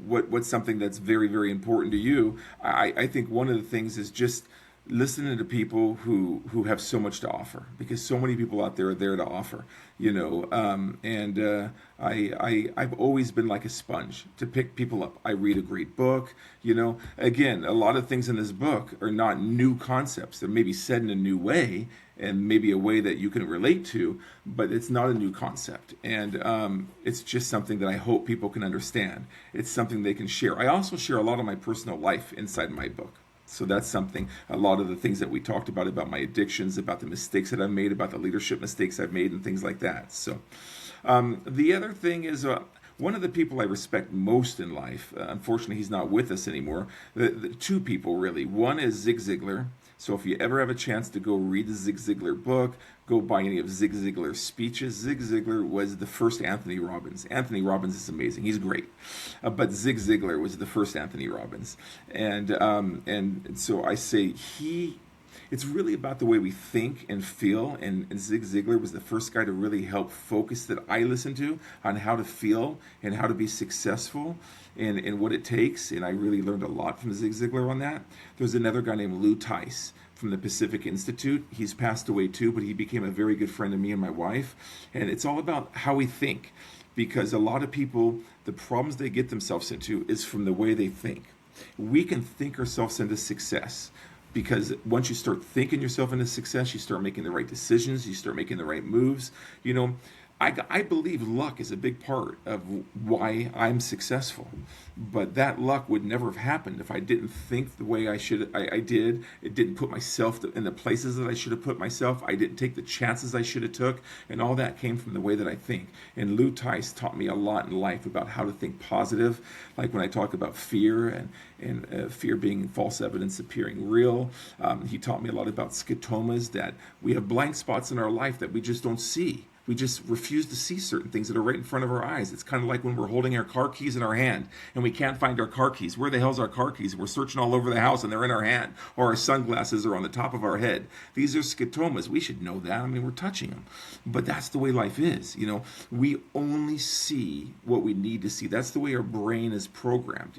S2: what's something that's very, very important to you, I think one of the things is just listening to people who have so much to offer, because so many people out there are there to offer, and I've always been like a sponge to pick people up. I read a great book. Again, a lot of things in this book are not new concepts. They're maybe said in a new way, and maybe a way that you can relate to, but it's not a new concept. And it's just something that I hope people can understand. It's something they can share. I also share a lot of my personal life inside my book. So that's something, a lot of the things that we talked about my addictions, about the mistakes that I've made, about the leadership mistakes I've made, and things like that. So the other thing is, one of the people I respect most in life, unfortunately, he's not with us anymore. The two people, really. One is Zig Ziglar. So if you ever have a chance to go read the Zig Ziglar book, go buy any of Zig Ziglar's speeches. Zig Ziglar was the first Anthony Robbins. Anthony Robbins is amazing. He's great. But Zig Ziglar was the first Anthony Robbins. And so I say it's really about the way we think and feel. And Zig Ziglar was the first guy to really help focus that I listened to on how to feel and how to be successful and what it takes. And I really learned a lot from Zig Ziglar on that. There's another guy named Lou Tice from the Pacific Institute. He's passed away too, but he became a very good friend of me and my wife. And it's all about how we think, because a lot of people, the problems they get themselves into is from the way they think. We can think ourselves into success, because once you start thinking yourself into success, you start making the right decisions, you start making the right moves. I believe luck is a big part of why I'm successful. But that luck would never have happened if I didn't think the way I did. It didn't put myself in the places that I should have put myself. I didn't take the chances I should have took. And all that came from the way that I think. And Lou Tice taught me a lot in life about how to think positive. Like when I talk about fear and fear being false evidence appearing real. He taught me a lot about scotomas, that we have blind spots in our life that we just don't see. We just refuse to see certain things that are right in front of our eyes. It's kind of like when we're holding our car keys in our hand and we can't find our car keys. Where the hell's our car keys? We're searching all over the house and they're in our hand, or our sunglasses are on the top of our head. These are scotomas. We should know that. I mean, we're touching them. But that's the way life is. We only see what we need to see. That's the way our brain is programmed.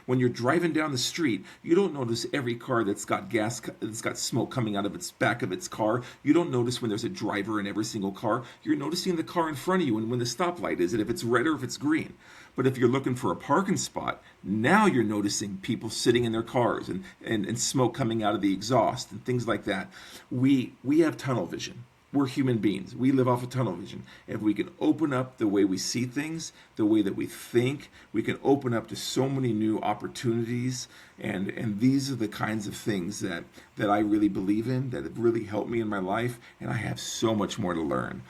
S2: When you're driving down the street, you don't notice every car that's got that's got smoke coming out of its back of its car. You don't notice when there's a driver in every single car. You're noticing the car in front of you and when the stoplight is, and if it's red or if it's green. But if you're looking for a parking spot, now you're noticing people sitting in their cars and smoke coming out of the exhaust and things like that. We have tunnel vision. We're human beings. We live off of tunnel vision. If we can open up the way we see things, the way that we think, we can open up to so many new opportunities. And these are the kinds of things that I really believe in, that have really helped me in my life. And I have so much more to learn.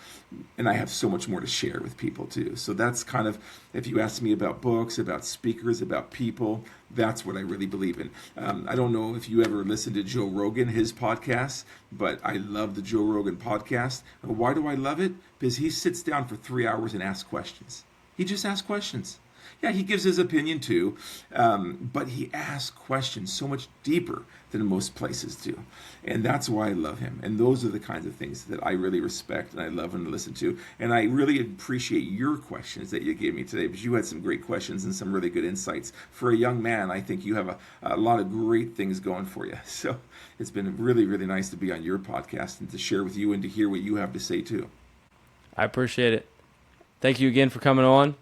S2: And I have so much more to share with people too. So that's kind of, if you ask me about books, about speakers, about people, that's what I really believe in. I don't know if you ever listened to Joe Rogan, his podcast, but I love the Joe Rogan podcast. And why do I love it? Because he sits down for 3 hours and asks questions. He just asks questions. Yeah, he gives his opinion too, but he asks questions so much deeper than most places do. And that's why I love him. And those are the kinds of things that I really respect and I love and listen to. And I really appreciate your questions that you gave me today, because you had some great questions and some really good insights. For a young man, I think you have a lot of great things going for you. So it's been really, really nice to be on your podcast and to share with you and to hear what you have to say too.
S1: I appreciate it. Thank you again for coming on.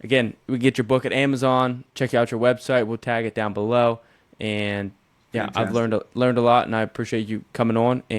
S1: Again, we get your book at Amazon. Check out your website. We'll tag it down below. And yeah,
S2: Fantastic.
S1: I've learned a lot, and I appreciate you coming on.